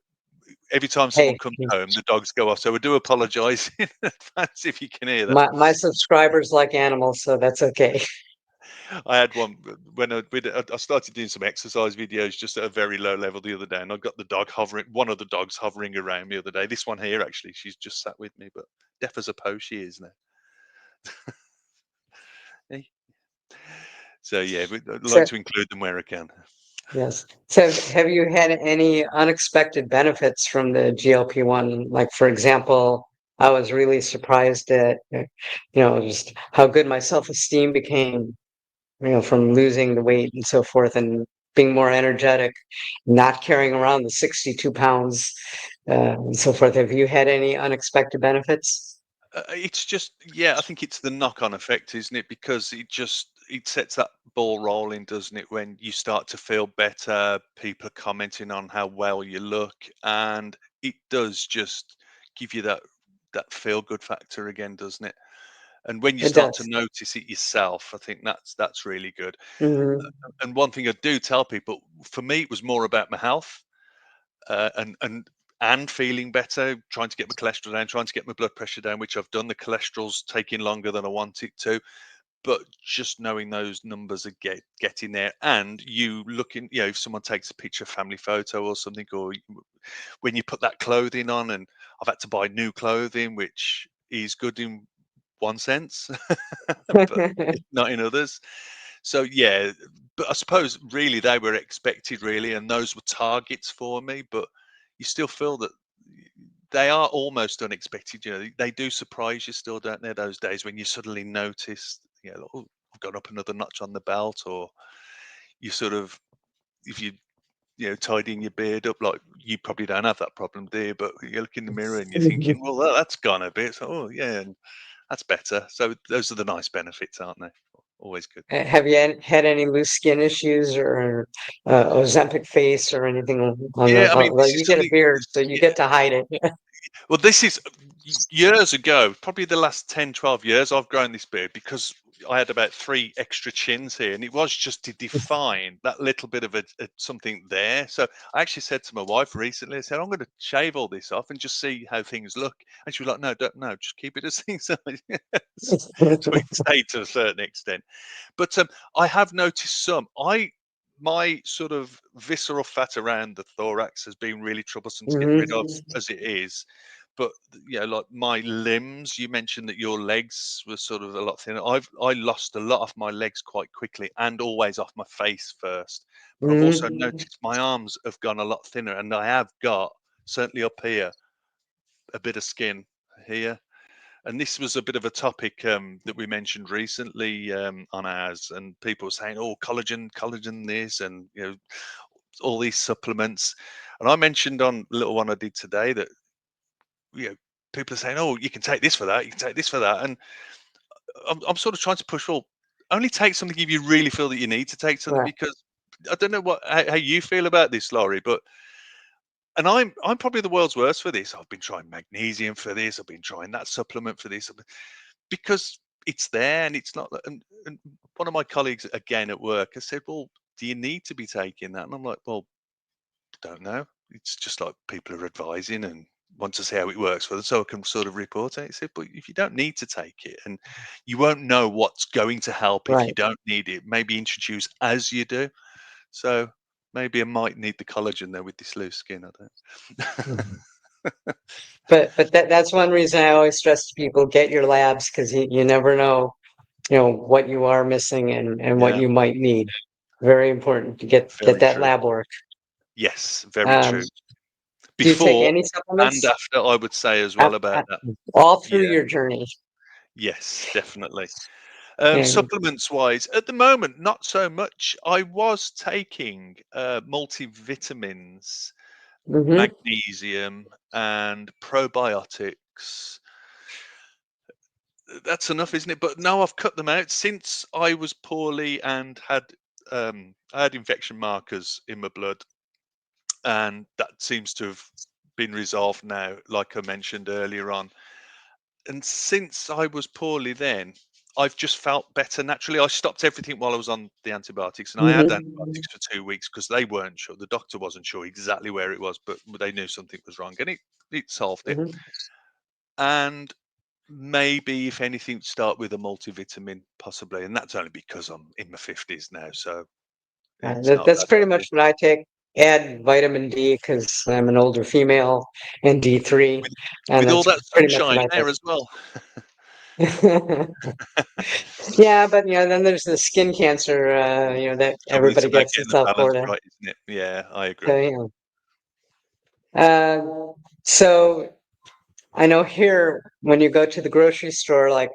every time someone Hey, comes home, the dogs go off. So I do apologise in advance if you can hear that. my subscribers like animals, so that's okay. I had one when I started doing some exercise videos just at a very low level the other day, and I got the dog hovering, one of the dogs hovering around me the other day. This one here, actually, she's just sat with me, but deaf as a post she is now. Eh? So yeah, I'd like So to include them where I can. yes. So have you had any unexpected benefits from the GLP-1? Like, for example, I was really surprised at, just how good my self-esteem became, from losing the weight and so forth and being more energetic, not carrying around the 62 pounds, and so forth. Have you had any unexpected benefits? It's just, yeah, I think it's the knock-on effect, isn't it? Because it sets that ball rolling, doesn't it? When you start to feel better, people are commenting on how well you look, and it does just give you that feel good factor again, doesn't it? And when you It start to does. notice it yourself, I think that's really good. Hmm. And one thing I do tell people, for me, it was more about my health, and feeling better, trying to get my cholesterol down, trying to get my blood pressure down, which I've done. The cholesterol's taking longer than I want it to, but just knowing those numbers are getting there, and you looking, if someone takes a picture, family photo or something, or when you put that clothing on, and I've had to buy new clothing, which is good in one sense, but not in others. So yeah, but I suppose really they were expected really, and those were targets for me. But you still feel that they are almost unexpected. They do surprise you still, don't they? Those days when you suddenly notice, like, oh, I've got up another notch on the belt, or you sort of, if tidying your beard up, like you probably don't have that problem, do you? But you look in the mirror and you're thinking, well, that's gone a bit. So, oh yeah, and that's better. So those are the nice benefits, aren't they? Always good. Have you had any loose skin issues or Ozempic face or anything along Yeah, those? I mean, Well, this is you get a something. beard, so you Yeah, get to hide it. well, this is years ago, probably the last 10, 12 years, I've grown this beard because I had about three extra chins here, and it was just to define that little bit of a something there. So I actually said to my wife recently, I said, I'm going to shave all this off and just see how things look. And she was like, no, don't, no, just keep it as things. So it stayed to a certain extent. But I have noticed my sort of visceral fat around the thorax has been really troublesome to get rid of Mhm. as it is. But like my limbs, you mentioned that your legs were sort of a lot thinner. I lost a lot off my legs quite quickly, and always off my face first. But I've also Mhm. noticed my arms have gone a lot thinner, and I have got, certainly up here, a bit of skin here. And this was a bit of a topic that we mentioned recently on ours, and people were saying, "Oh, collagen, this, and all these supplements." And I mentioned on a little one I did today that you know people are saying, "Oh, you can take this for that, you can take this for that," and I'm sort of trying to push. Well, only take something if you really feel that you need to take something, Right. because I don't know how you feel about this, Laurie, but and I'm probably the world's worst for this. I've been trying magnesium for this. I've been trying that supplement for this. Because it's there, and it's not and one of my colleagues again at work has said, well, do you need to be taking that? And I'm like, well, don't know. It's just like people are advising and want to see how it works for them, so I can sort of report it. He said, but if you don't need to take it, and you won't know what's going to help if you Right. don't need it, maybe introduce as you do. So maybe I might need the collagen there with this loose skin. I don't. Mhm. But that's one reason I always stress to people, get your labs, because you never know, what you are missing and what Yeah, you might need. Very important to get very that true. lab work. Yes, very Um, true. do you take Before any and supplements after, I would say as well Af- about a- that. all through Yeah, your journey? yes, definitely. And Supplements wise, at the moment, not so much. I was taking multivitamins, hmm magnesium, and probiotics. That's enough, isn't it? But now I've cut them out since I was poorly and I had infection markers in my blood, and that seems to have been resolved now, like I mentioned earlier on. And since I was poorly then, I've just felt better naturally. I stopped everything while I was on the antibiotics, and I had Hmm. antibiotics for 2 weeks because they weren't sure. The doctor wasn't sure exactly where it was, but they knew something was wrong, and it solved it. Hmm. And maybe, if anything, start with a multivitamin, possibly, and that's only because I'm in my 50s now, so it's not a That's bad pretty idea. much what I take. Add vitamin D because I'm an older female and D3, With and all that's that pretty much sunshine what there as well. I take. Yeah, but then there's the skin cancer, that Trouble, it's everybody about gets in getting the South balance Florida. right, isn't it? Yeah, I So, agree. uh, so I know here when you go to the grocery store, like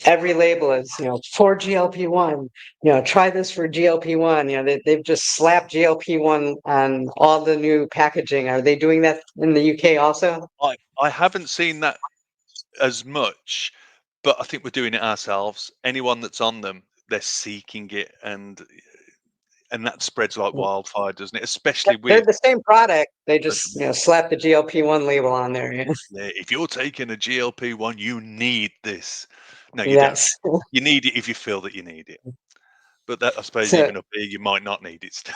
every label is, for GLP-1, try this for GLP-1. They've just slapped GLP-1 on all the new packaging. Are they doing that in the UK also? I haven't seen that as much, but I think we're doing it ourselves. Anyone that's on them, they're seeking it, and that spreads like wildfire, doesn't it? Especially They're with the same product. They social just, media. slap the GLP-1 label on there. Yeah. Yeah, if you're taking a GLP-1, you need this. No, you don't. Yes. You need it if you feel that you need it. But that, I suppose, So, even up here, you might not need it still.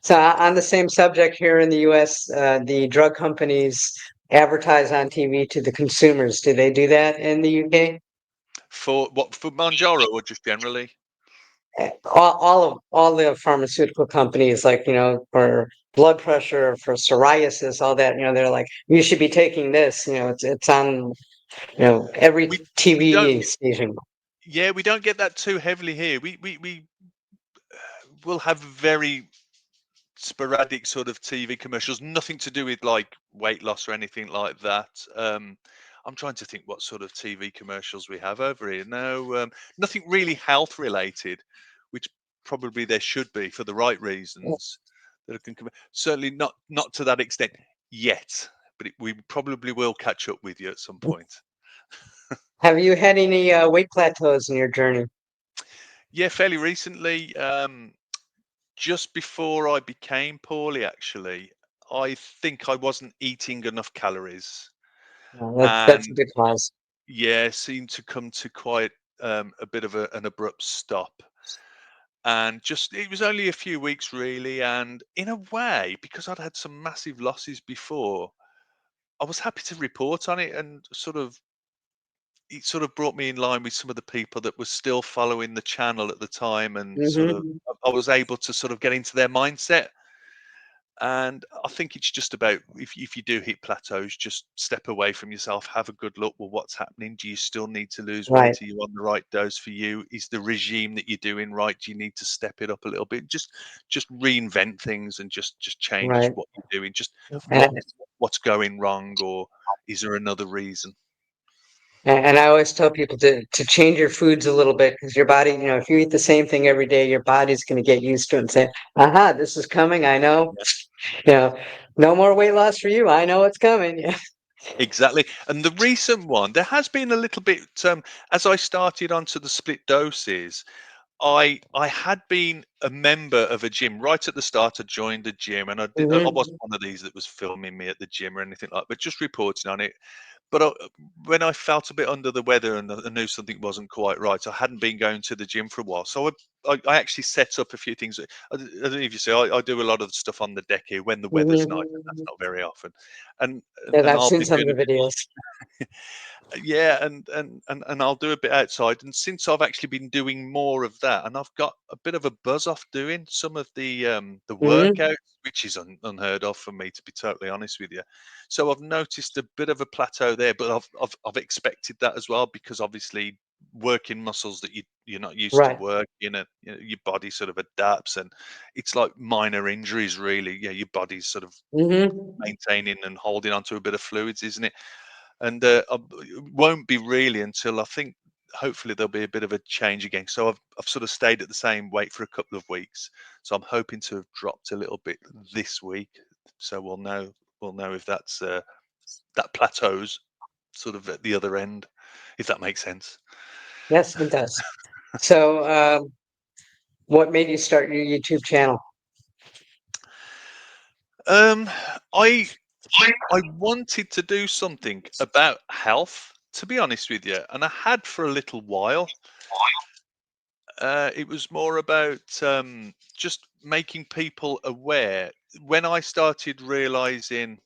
on the same subject here in the US, the drug companies advertise on TV to the consumers. Do they do that in the UK? For what? For Manjaro or just generally? All the pharmaceutical companies, like for blood pressure, for psoriasis, all that, they're like, you should be taking this. It's on every We don't. TV station. Yeah, we don't get that too heavily here. We will have very sporadic sort of TV commercials, nothing to do with like weight loss or anything like that. I'm trying to think what sort of TV commercials we have over here. No, nothing really health related, which probably there should be for the right reasons. That it can certainly not to that extent yet, but we probably will catch up with you at some point. Have you had any weight plateaus in your journey? Yeah, fairly recently. Just before I became poorly, actually, I think I wasn't eating enough calories, That's a and good cause. yeah, seemed to come to quite a bit of an abrupt stop. And just it was only a few weeks, really, and in a way, because I'd had some massive losses before, I was happy to report on it, and it sort of brought me in line with some of the people that were still following the channel at the time, and sort of Hmm. I was able to sort of get into their mindset. And I think it's just about if you do hit plateaus, just step away from yourself, have a good look. Well, what's happening? Do you still need to lose Right, weight? Are you on the right dose for you? Is the regime that you're doing right? Do you need to step it up a little bit? Just reinvent things and just change right. what you're doing. Just what And, what's going wrong, or is there another reason? and I always tell people to change your foods a little bit because your body, if you eat the same thing every day, your body's going to get used to it and say, aha, this is coming. I know. Yeah, You know, no more weight loss for you. I know it's coming. Yeah. exactly. And the recent one, there has been a little bit as I started onto the split doses. I had been a member of a gym right at the start. I joined the gym, and I wasn't Hmm. one of these that was filming me at the gym or anything like, but just reporting on it. But when I felt a bit under the weather and I knew something wasn't quite right, I hadn't been going to the gym for a while, so I actually set up a few things. I don't know if you see, I do a lot of stuff on the deck here when the weather's nice, and that's Hmm. not very often. And And I've I'll seen be some of doing the a bit. videos. Yeah, and I'll do a bit outside, and since I've actually been doing more of that, and I've got a bit of a buzz off doing some of the Hmm. workouts, which is unheard of for me, to be totally honest with you. So I've noticed a bit of a plateau there, but I've expected that as well, because obviously working muscles that you're not used to Right. working, and your body sort of adapts, and it's like minor injuries, really. Yeah, your body's sort of Hmm. maintaining and holding onto a bit of fluids, isn't it? And it won't be really until I think hopefully there'll be a bit of a change again. So I've sort of stayed at the same weight for a couple of weeks. So I'm hoping to have dropped a little bit this week. So we'll know if that plateaus sort of at the other end, if that makes sense. Yes, it does. So, what made you start your YouTube channel? Um, I I wanted to do something about health, to be honest with you, and I had for a little while. It was more about just making people aware. When I started realizing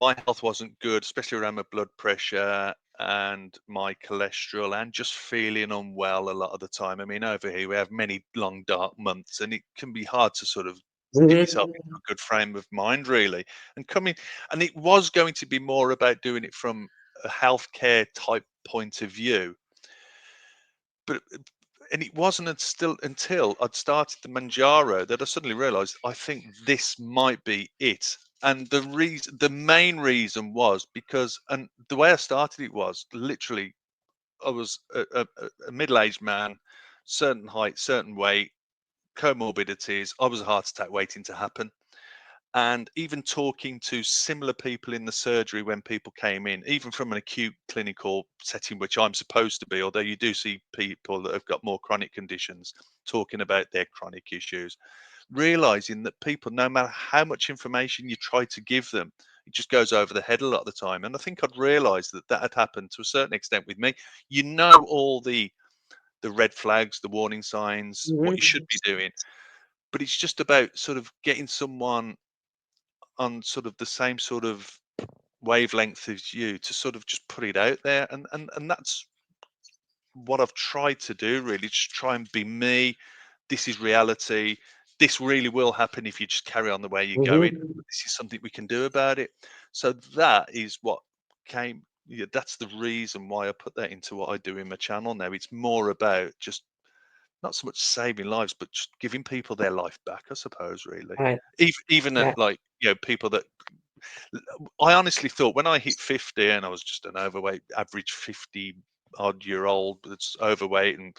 my health wasn't good, especially around my blood pressure and my cholesterol, and just feeling unwell a lot of the time. I mean, over here we have many long dark months, and it can be hard to sort of get yourself Mhm. into a good frame of mind, really. And coming, and it was going to be more about doing it from a healthcare type point of view, but and it wasn't until I'd started the Manjaro that I suddenly realized I think this might be it. And the main reason was because, and the way I started it was literally, I was a middle-aged man, certain height, certain weight, comorbidities. I was a heart attack waiting to happen. And even talking to similar people in the surgery when people came in, even from an acute clinical setting, which I'm supposed to be, although you do see people that have got more chronic conditions talking about their chronic issues, realizing that people, no matter how much information you try to give them, it just goes over the head a lot of the time. And I think I'd realized that that had happened to a certain extent with me. You know, all the red flags, the warning signs, what you should Mhm. be doing, but it's just about sort of getting someone on sort of the same sort of wavelength as you to sort of just put it out there, and that's what I've tried to do, really, just try and be me. This is reality. This really will happen if you just carry on the way you're going, Mhm. but this is something we can do about it. So that is what came, yeah, that's the reason why I put that into what I do in my channel now. It's more about just not so much saving lives, but just giving people their life back, I suppose, really. Right. Even at, Yeah. like, people that I honestly thought when I hit 50 and I was just an overweight, average 50 odd year old that's overweight, and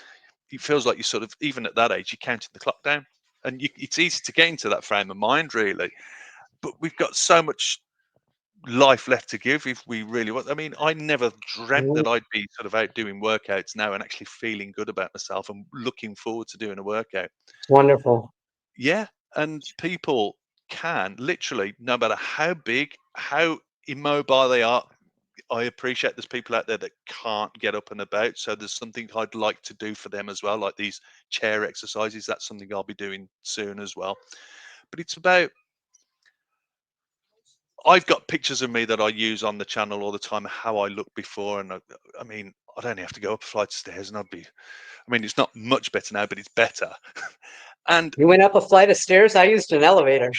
it feels like you sort of, even at that age, you're counting the clock down. And it's easy to get into that frame of mind, really. But we've got so much life left to give if we really want. I mean, I never dreamt Mhm. that I'd be sort of out doing workouts now and actually feeling good about myself and looking forward to doing a workout. It's wonderful. Yeah, and people can literally, no matter how big, how immobile they are. I appreciate there's people out there that can't get up and about, so there's something I'd like to do for them as well, like these chair exercises. That's something I'll be doing soon as well. But it's about, I've got pictures of me that I use on the channel all the time, how I look before, and I mean, I'd only have to go up a flight of stairs, and I'd be. I mean, it's not much better now, but it's better. And You went up a flight of stairs? I used an elevator.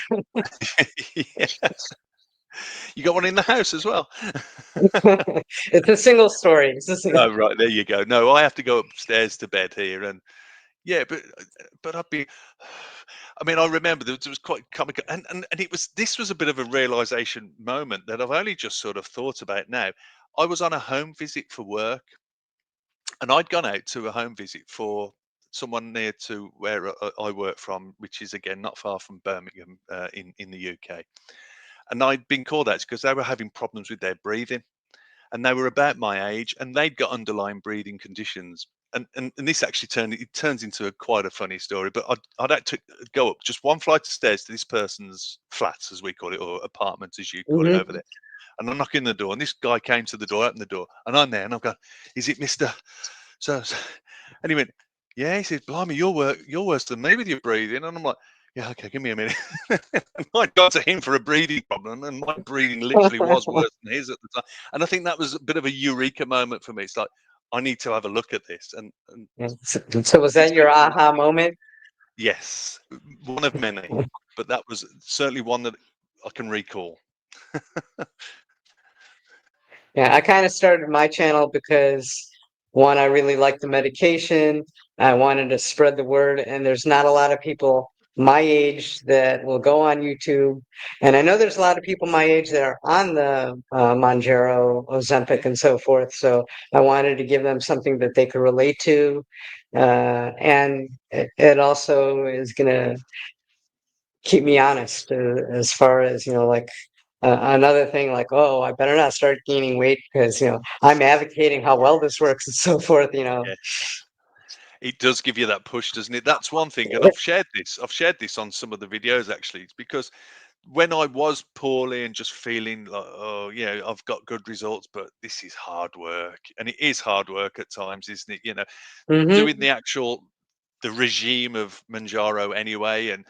yeah, you got one in the house as well. It's a single story. It's a single. Oh, right, there you go. No, I have to go upstairs to bed here, and yeah, but I'd be. I mean, I remember there was quite comical, and it was, this was a bit of a realization moment that I've only just sort of thought about now. I was on a home visit for work, and I'd gone out to a home visit for someone near to where I work from, which is again not far from Birmingham, in the UK. And I'd been called out because they were having problems with their breathing, and they were about my age, and they'd got underlying breathing conditions. And this actually turns into quite a funny story. But I'd had to go up just one flight of stairs to this person's flat, as we call it, or apartment, as you call it over Mhm. there. And I'm knocking the door, and this guy came to the door, opened the door, and I'm there, and I'm going, "Is it Mister So?" And he went, "Yeah." He said, "Blimey, you're worse than me with your breathing." And I'm like, "Yeah, okay, give me a minute." And I'd gone to him for a breathing problem, and my breathing literally was worse than his at the time. And I think that was a bit of a eureka moment for me. It's like, I need to have a look at this. And Yeah. So was it's that your opened, aha moment? yes, one of many, but that was certainly one that I can recall. Yeah, I kind of started my channel because one, I really liked the medication. I wanted to spread the word, and there's not a lot of people my age that will go on YouTube. And I know there's a lot of people my age that are on the Mounjaro, Ozempic, and so forth. So I wanted to give them something that they could relate to. And it also is going to keep me honest as far as, like another thing, like, oh, I better not start gaining weight because, I'm advocating how well this works and so forth. Yes. It does give you that push, doesn't it? That's one thing, and I've shared this. I've shared this on some of the videos actually. It's because when I was poorly and just feeling like, oh, I've got good results, but this is hard work, and it is hard work at times, isn't it? Doing Mm-hmm. the regime of Manjaro anyway, and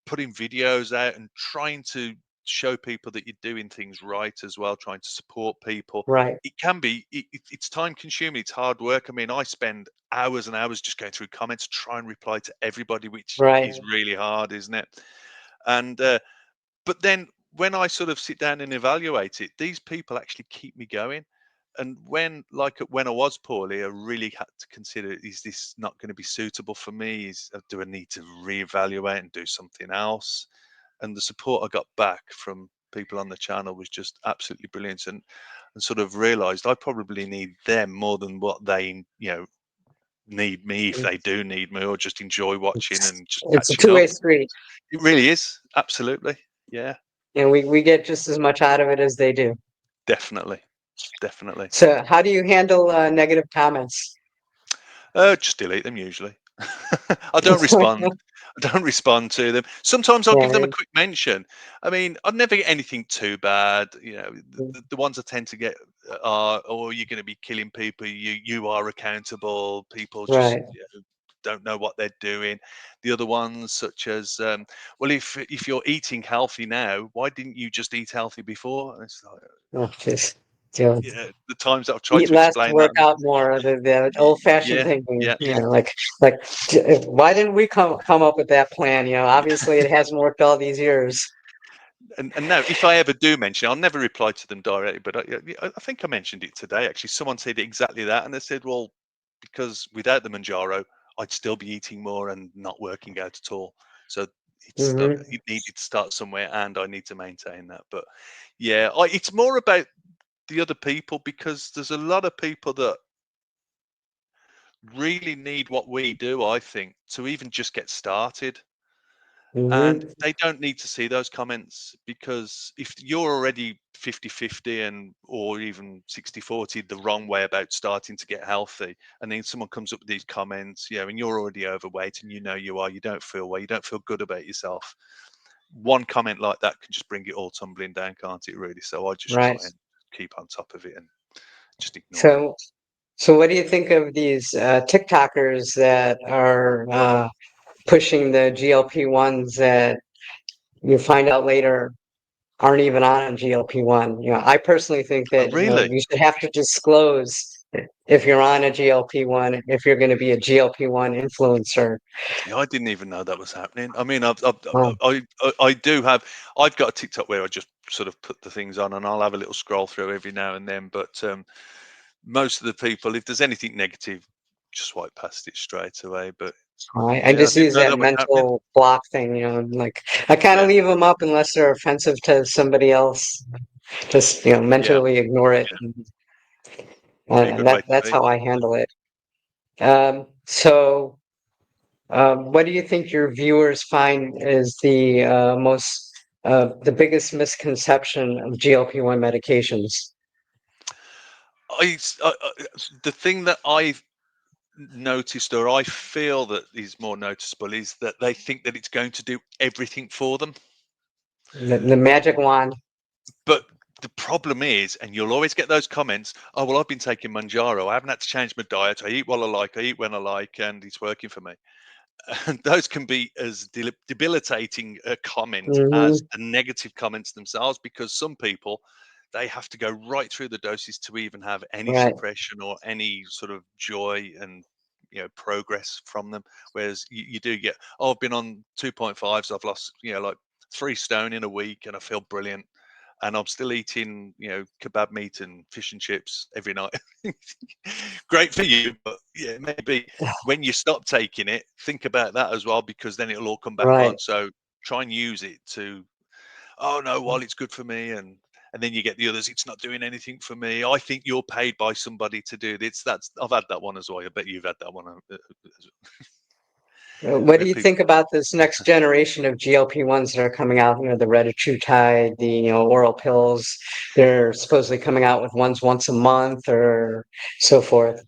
putting videos out and trying to show people that you're doing things right as well, trying to support people. Right. It can be, it's time consuming, it's hard work. I mean, I spend hours and hours just going through comments, to try and reply to everybody, which Right. is really hard, isn't it? And but then when I sort of sit down and evaluate it, these people actually keep me going. And when I was poorly, I really had to consider: is this not going to be suitable for me? Do I need to reevaluate and do something else? And the support I got back from people on the channel was just absolutely brilliant, and sort of realised I probably need them more than what they need me, if they do need me, or just enjoy watching It's, and just it's a catching up. two-way street, It really is, absolutely, yeah. and we get just as much out of it as they do. Definitely, definitely. So, how do you handle negative comments? Just delete them usually. I don't respond. I don't respond to them. Sometimes I'll give them a Yeah. quick mention. I mean, I'd never get anything too bad. The ones I tend to get are, "Oh, you're going to be killing people. You are accountable. People just Right. don't know what they're doing." The other ones, such as, "Well, if you're eating healthy now, why didn't you just eat healthy before?" And it's like, Oh, just you the times that I've tried eat to less, explain that, work out more. The old-fashioned yeah, thinking. yeah. Like why didn't we come up with that plan? Obviously it hasn't worked all these years. And now, if I ever do mention it, I'll never reply to them directly, but I think I mentioned it today. Actually, someone said exactly that, and they said, "Well, because without the Manjaro, I'd still be eating more and not working out at all. So Hmm. it needed to start somewhere, and I need to maintain that." But yeah, it's more about the other people, because there's a lot of people that really need what we do, I think, to even just get started. And Hmm. they don't need to see those comments, because if you're already 50-50, and or even 60-40 the wrong way about starting to get healthy, and then someone comes up with these comments, and you're already overweight, and you don't feel well, you don't feel good about yourself, one comment like that can just bring it all tumbling down, can't it, really? So I just try Right. and keep on top of it and just ignore it. So, what do you think of these TikTokers that are pushing the GLP-1s that you find out later aren't even on a GLP-1? I personally think Oh, that, really? you should have to disclose if you're on a GLP-1, if you're going to be a GLP-1 influencer. Yeah, I didn't even know that was happening. I mean, Um, I do have. I've got a TikTok where I just sort of put the things on, and I'll have a little scroll through every now and then. But most of the people, if there's anything negative, just swipe past it straight away. But I yeah, I just didn't use know that that was happening. mental block thing, like I kind of Yeah, leave them up unless they're offensive to somebody else. Just, yeah, mentally ignore it. yeah. Be a And good way to that's be. how I handle it. So, what do you think your viewers find is the biggest misconception of GLP-1 medications? The thing that I've noticed, or I feel that is more noticeable, is that they think that it's going to do everything for them. The magic wand, But the problem is, and you'll always get those comments, "Oh, well, I've been taking Manjaro. I haven't had to change my diet. I eat what I like. I eat when I like, and it's working for me." And those can be as debilitating a comment as hmm the negative comments themselves, because some people, they have to go right through the doses to even have any right, suppression or any sort of joy and progress from them. Whereas you do get, "Oh, I've been on 2.5s. I've lost like 3 stone in a week, and I feel brilliant, and I'm still eating, kebab meat and fish and chips every night." Great for you, but yeah, maybe when you stop taking it, think about that as well, because then it'll all come back right. on. So try and use it to, "Oh no, well, it's good for me," and then you get the others, "It's not doing anything for me. I think you're paid by somebody to do this." I've had that one as well. I bet you've had that one. What do Where you people, think about this next generation of GLP-1s that are coming out? The retatrutide, the oral pills. They're supposedly coming out with ones once a month or so forth.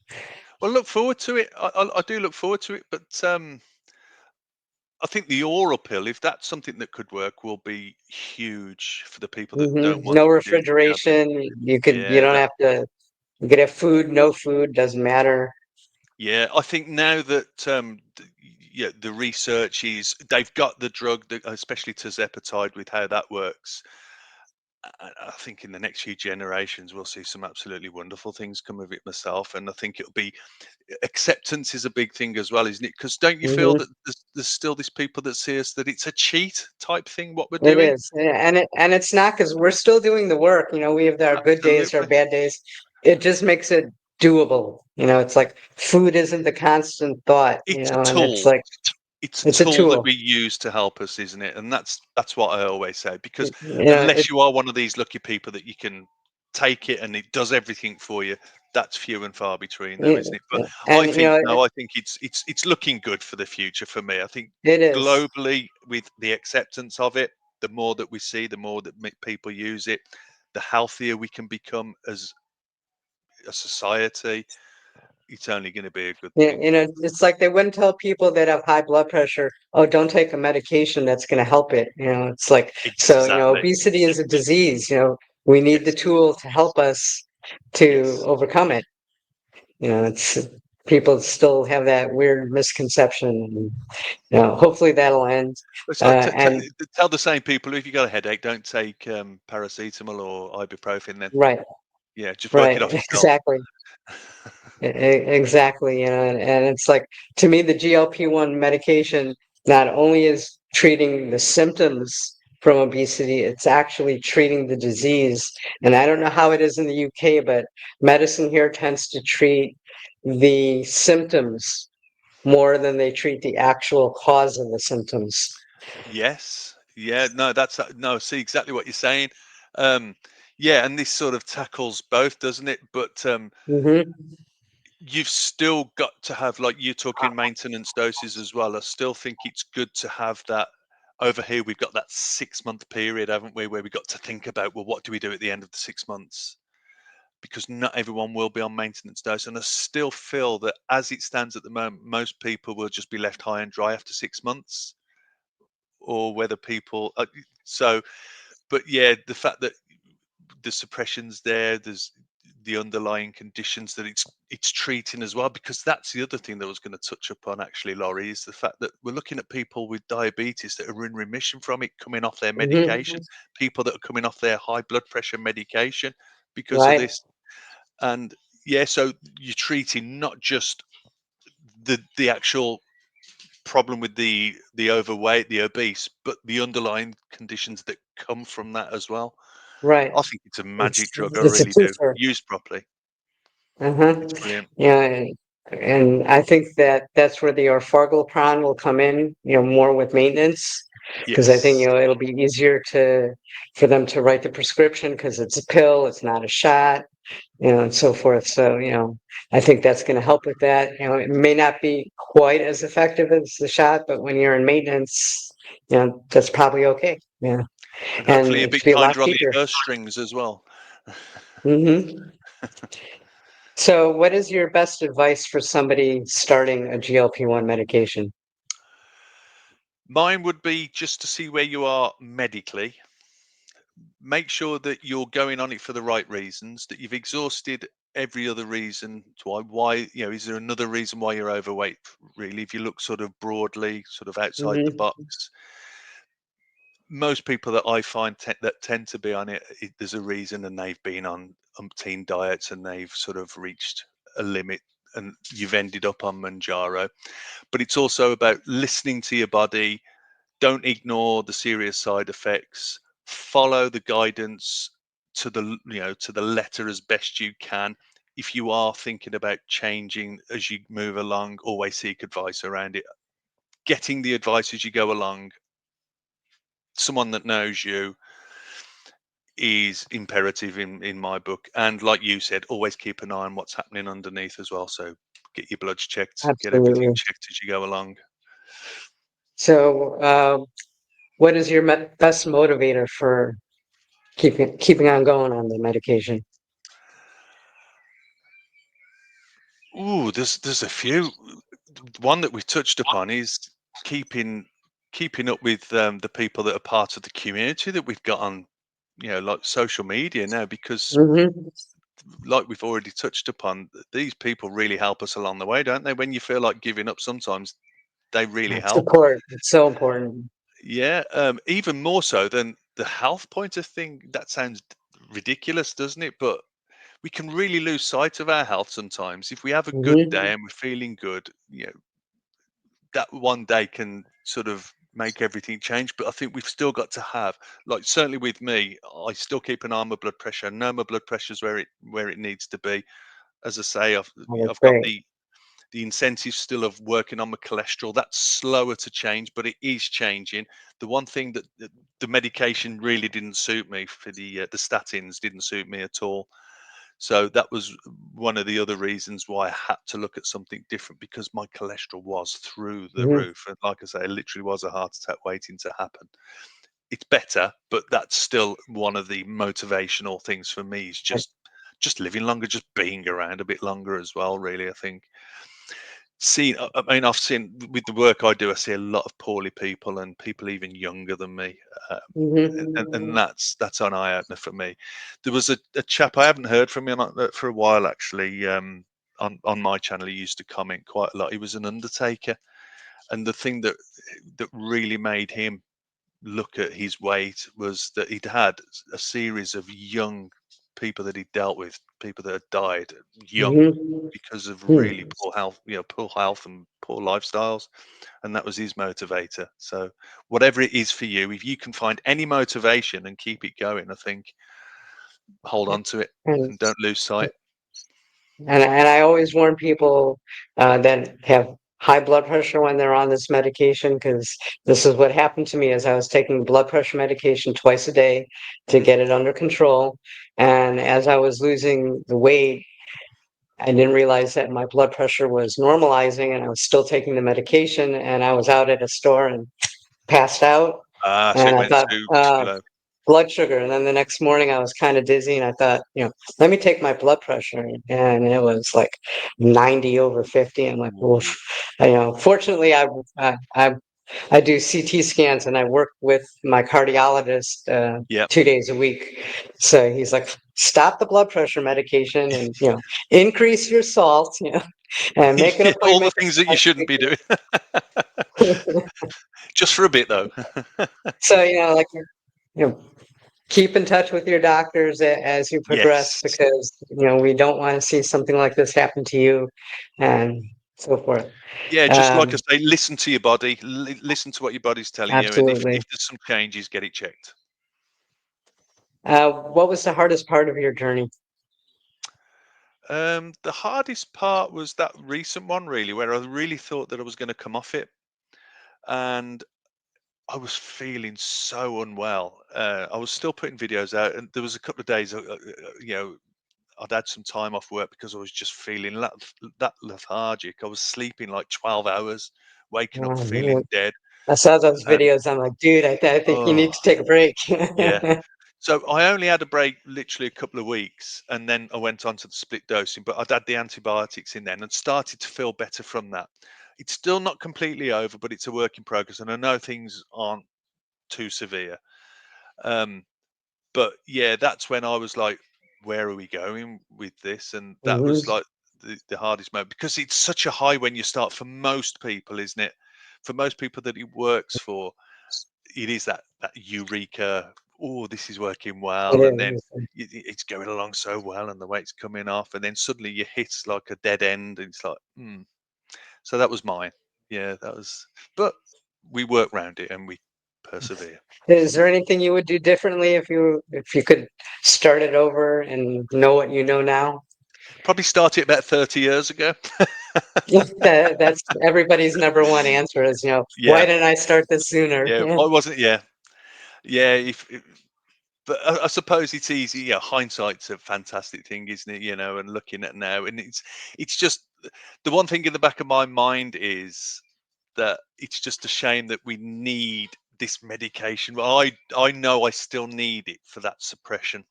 well, look forward to it. I do look forward to it, but I think the oral pill, if that's something that could work, will be huge for the people that don't want No to produce the GLP. refrigeration. You Yeah, don't that have to, you could have food, no food, doesn't matter. yeah. I think now that yeah, the research is they've got the drug, especially tirzepatide, with how that works. I think in the next few generations we'll see some absolutely wonderful things come of it myself, and I think it'll be acceptance is a big thing as well, isn't it? Because don't you feel Hmm. that there's still these people that see us that it's a cheat type thing what we're It doing? is, and it's not because we're still doing the work. We have our good days, our Absolutely. bad days. It just makes it doable. It's like food isn't the constant thought. It's a And it's tool. like It's a it's a tool that tool. we use to help us, isn't it? And that's what I always say, because It unless you are one of these lucky people that you can take it and it does everything for you, that's few and far between though, isn't it? But I and think no, I think it's looking good for the future for me. I think it is. globally, with the acceptance of it, the more that we see, the more that people use it, the healthier we can become as a society. It's only going to be a good Yeah, thing. it's like they wouldn't tell people that have high blood pressure, oh, don't take a medication that's going to help it. It's like, so, Exactly. obesity is a disease, we need the Yes. tool to help us to Yes. overcome it. It's people still have that weird misconception. And, hopefully that'll end. It's like And tell the same people if you got a headache, don't take paracetamol or ibuprofen. Then right, yeah, just work right, it off yourself. exactly. Exactly, and it's like to me the GLP-1 medication not only is treating the symptoms from obesity, it's actually treating the disease. And I don't know how it is in the UK, but medicine here tends to treat the symptoms more than they treat the actual cause of the symptoms. Yes, yeah, no, that's no. See exactly what you're saying. Um, yeah, and this sort of tackles both, doesn't it? But Hmm. you've still got to have, like you're talking maintenance doses as well. I still think it's good to have that. Over here, we've got that 6 month period, haven't we, where we got to think about, well, what do we do at the end of the 6 months? Because not everyone will be on maintenance dose. And I still feel that as it stands at the moment, most people will just be left high and dry after 6 months, or whether people. So, but yeah, the fact that the suppression's there, there's the underlying conditions that it's treating as well, because that's the other thing that I was going to touch upon actually, Laurie, is the fact that we're looking at people with diabetes that are in remission from it, coming off their medication, Hmm. people that are coming off their high blood pressure medication because of Right, this. And yeah, so you're treating not just the actual problem with the overweight, the obese, but the underlying conditions that come from that as well. right. I think it's a magic drug. I It's a really do. twofer. Used properly, Uh-huh. it's brilliant. Yeah, and I think that that's where the orforglipron will come in, more with maintenance, because I think, Yes, it'll be easier for them to write the prescription because it's a pill, it's not a shot, and so forth. So, I think that's going to help with that. It may not be quite as effective as the shot, but when you're in maintenance, that's probably okay. Yeah, and and hopefully a it'd bit be a lot kinder on the cheaper. purse strings as well. Hmm. So, what is your best advice for somebody starting a GLP-1 medication? Mine would be just to see where you are medically. Make sure that you're going on it for the right reasons, that you've exhausted every other reason to is there another reason why you're overweight, really? If you look sort of broadly, sort of outside the Hmm. box, most people that I find that tend to be on it, there's a reason, and they've been on umpteen diets and they've sort of reached a limit, and you've ended up on Manjaro. But it's also about listening to your body. Don't ignore the serious side effects. Follow the guidance to the letter as best you can. If you are thinking about changing as you move along, always seek advice around it. Getting the advice as you go along, someone that knows you, is imperative in my book. And like you said, always keep an eye on what's happening underneath as well. So get your bloods checked, get everything Absolutely. checked as you go along. So, what is your best motivator for keeping on going on the medication? Ooh, there's a few. One that we touched upon is keeping keeping up with the people that are part of the community that we've got on, like social media now, because Hmm. like we've already touched upon, these people really help us along the way, don't they? When you feel like giving up, sometimes they really help. Support. It's so important. Yeah, even more so than the health point of thing. That sounds ridiculous, doesn't it? But we can really lose sight of our health sometimes. If we have a good day Hmm. and we're feeling good, that one day can sort of make everything change. But I think we've still got to have, like, certainly with me, I still keep an eye on my blood pressure. I know my blood pressure's where it needs to be. As I say, Oh, that's I've got great. the incentive still of working on my cholesterol. That's slower to change, but it is changing. The one thing that the medication really didn't suit me, for the statins didn't suit me at all. So that was one of the other reasons why I had to look at something different, because my cholesterol was through the Hmm. roof. And like I say, it literally was a heart attack waiting to happen. It's better, but that's still one of the motivational things for me, is just living longer, just being around a bit longer as well, really, I think. I mean, I've seen with the work I do, I see a lot of poorly people and people even younger than me, um, and Hmm. that's an eye opener for me. There was a chap I haven't heard from him for a while, actually. On my channel, he used to comment quite a lot. He was an undertaker, and the thing that really made him look at his weight was that he'd had a series of young people that he'd dealt with, people that had died young Hmm. because of really Hmm. poor health and poor lifestyles, and that was his motivator. So whatever it is for you, if you can find any motivation and keep it going, I think hold on to it And, and don't lose sight. and I always warn people that have high blood pressure when they're on this medication, because this is what happened to me as I was taking blood pressure medication twice a day to Hmm. get it under control. And as I was losing the weight, I didn't realize that my blood pressure was normalizing and I was still taking the medication, and I was out at a store and passed out. So And it I went thought, too low. blood sugar. And then the next morning I was kind of dizzy and I thought, let me take my blood pressure. And it was like 90 over 50. I'm like, oof. Ooh. Fortunately, I do CT scans and I work with my cardiologist Yep. 2 days a week. So he's like, stop the blood pressure medication and, increase your salt, and make an All the appointment. things that you shouldn't be doing. Just for a bit, though. So, like, you know, keep in touch with your doctors as you progress, Yes. because we don't want to see something like this happen to you and so forth. Yeah, just like I um, say, listen to your body, listen to what your body's telling you, and if Absolutely. there's some changes, get it checked. What was the hardest part of your journey? The hardest part was that recent one, really, where I really thought that I was going to come off it, and I was feeling so unwell. I was still putting videos out, and there was a couple of days, I'd had some time off work because I was just feeling that lethargic. I was sleeping like 12 hours, waking up Oh, man. feeling dead. I saw those And videos. I'm like, dude, I think you oh, need to take a break. yeah. So I only had a break literally a couple of weeks, and then I went on to the split dosing. But I'd had the antibiotics in then and started to feel better from that. It's still not completely over, but it's a work in progress, and I know things aren't too severe. Um, but yeah, that's when I was like, where are we going with this? And that Hmm. was like the hardest moment, because it's such a high when you start, for most people, isn't it? For most people that it works for, it is that eureka. Oh, this is working It well, and then is. it's going along so well, and the weight's coming off, and then suddenly you hit like a dead end, and it's like, hmm. So that was mine. Yeah, that was. But we work around it and we persevere. Is there anything you would do differently if you could start it over and know what you know now? Probably started about 30 years ago. Yeah, that's everybody's number one answer is, why Yeah, didn't I start this sooner? yeah. Yeah. Why wasn't? Yeah, yeah. But I suppose it's easy. Yeah, hindsight's a fantastic thing, isn't it? And looking at now, and it's just the one thing in the back of my mind is that it's just a shame that we need this medication. Well, I know I still need it for that suppression,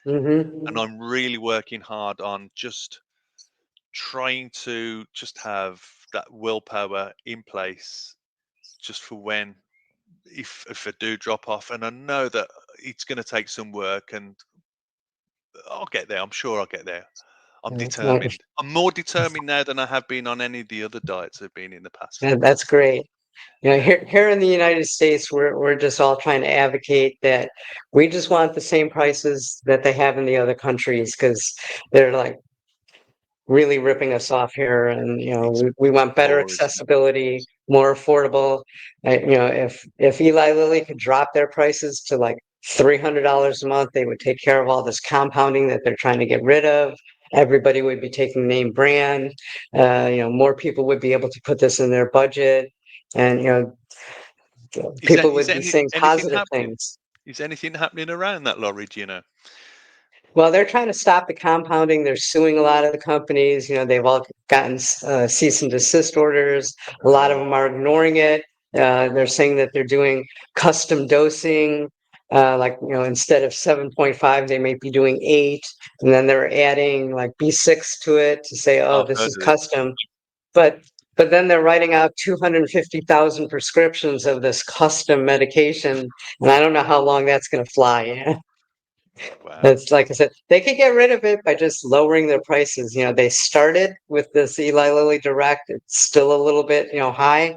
and Hmm. I'm really working hard on just trying to just have that willpower in place just for when. if I do drop off, and I know that it's going to take some work, and I'll get there. I'm sure I'll get there. I'm Like, determined. I'm more determined now than I have been on any of the other diets I've been in the past. that's great. Yeah, Here in the United States, we're just all trying to advocate that we just want the same prices that they have in the other countries because they're like really ripping us off here. And it's we want better poor, isn't it? accessibility, more affordable. If Eli Lilly could drop their prices to like $300 a month, they would take care of all this compounding that they're trying to get rid of. Everybody would be taking name brand. More people would be able to put this in their budget, and Is there people would be saying anything positive happening? things. Is anything happening around that lorry? Do you know? Well, they're trying to stop the compounding. They're suing a lot of the companies. They've all gotten cease and desist orders. A lot of them are ignoring it. They're saying that they're doing custom dosing. Like, instead of 7.5, they may be doing 8. And then they're adding like B6 to it to say, oh, I've this heard is of this. custom. But but then they're writing out 250,000 prescriptions of this custom medication. And I don't know how long that's going to fly. Wow. It's like I said, they could get rid of it by just lowering their prices. They started with this Eli Lilly Direct. It's still a little bit, high,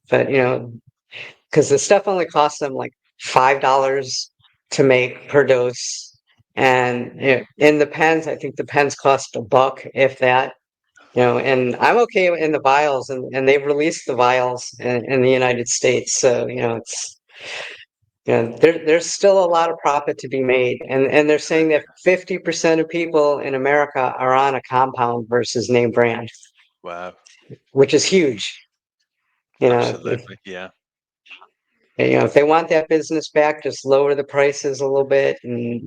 but because the stuff only costs them like $5 to make per dose. And in the pens, I think the pens cost $1, if that. And I'm okay in the vials, and they've released the vials in the United States. So, it's there's still a lot of profit to be made, and they're saying that 50% of people in America are on a compound versus name brand, Wow. which is huge. You know, if Absolutely. Yeah. if they want that business back, just lower the prices a little bit, and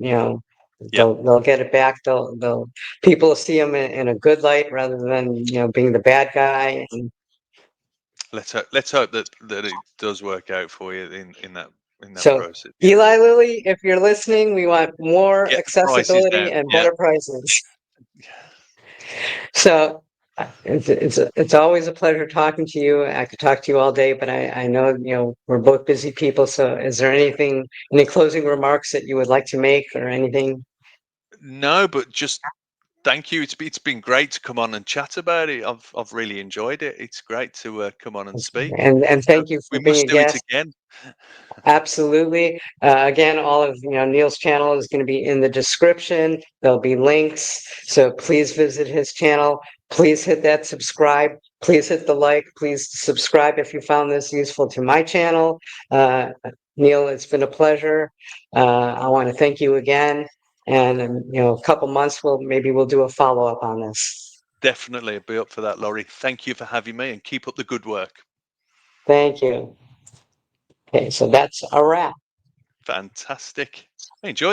Yep. they'll get it back. They'll people will see them in a good light rather than being the bad guy. And Let's hope that it does work out for you in that so, process. Eli Lilly, if you're listening, we want more Get the prices accessibility down. and Yeah. better prices. So it's always a pleasure talking to you. I could talk to you all day, but I know we're both busy people. So is there any closing remarks that you would like to make or anything? No, but just thank you. It's been great to come on and chat about it. I've really enjoyed it. It's great to come on and speak. And So thank you we for being must a do it guest. again. Absolutely. Again, all of Neil's channel is going to be in the description. There'll be links, so please visit his channel. Please hit that subscribe. Please hit the like. Please subscribe if you found this useful to my channel. Uh, Neil, it's been a pleasure. I want to thank you again. And a couple months, we'll do a follow up on this. Definitely, I'll be up for that, Laurie. Thank you for having me, and keep up the good work. Thank you. Okay, so that's a wrap. Fantastic. I enjoyed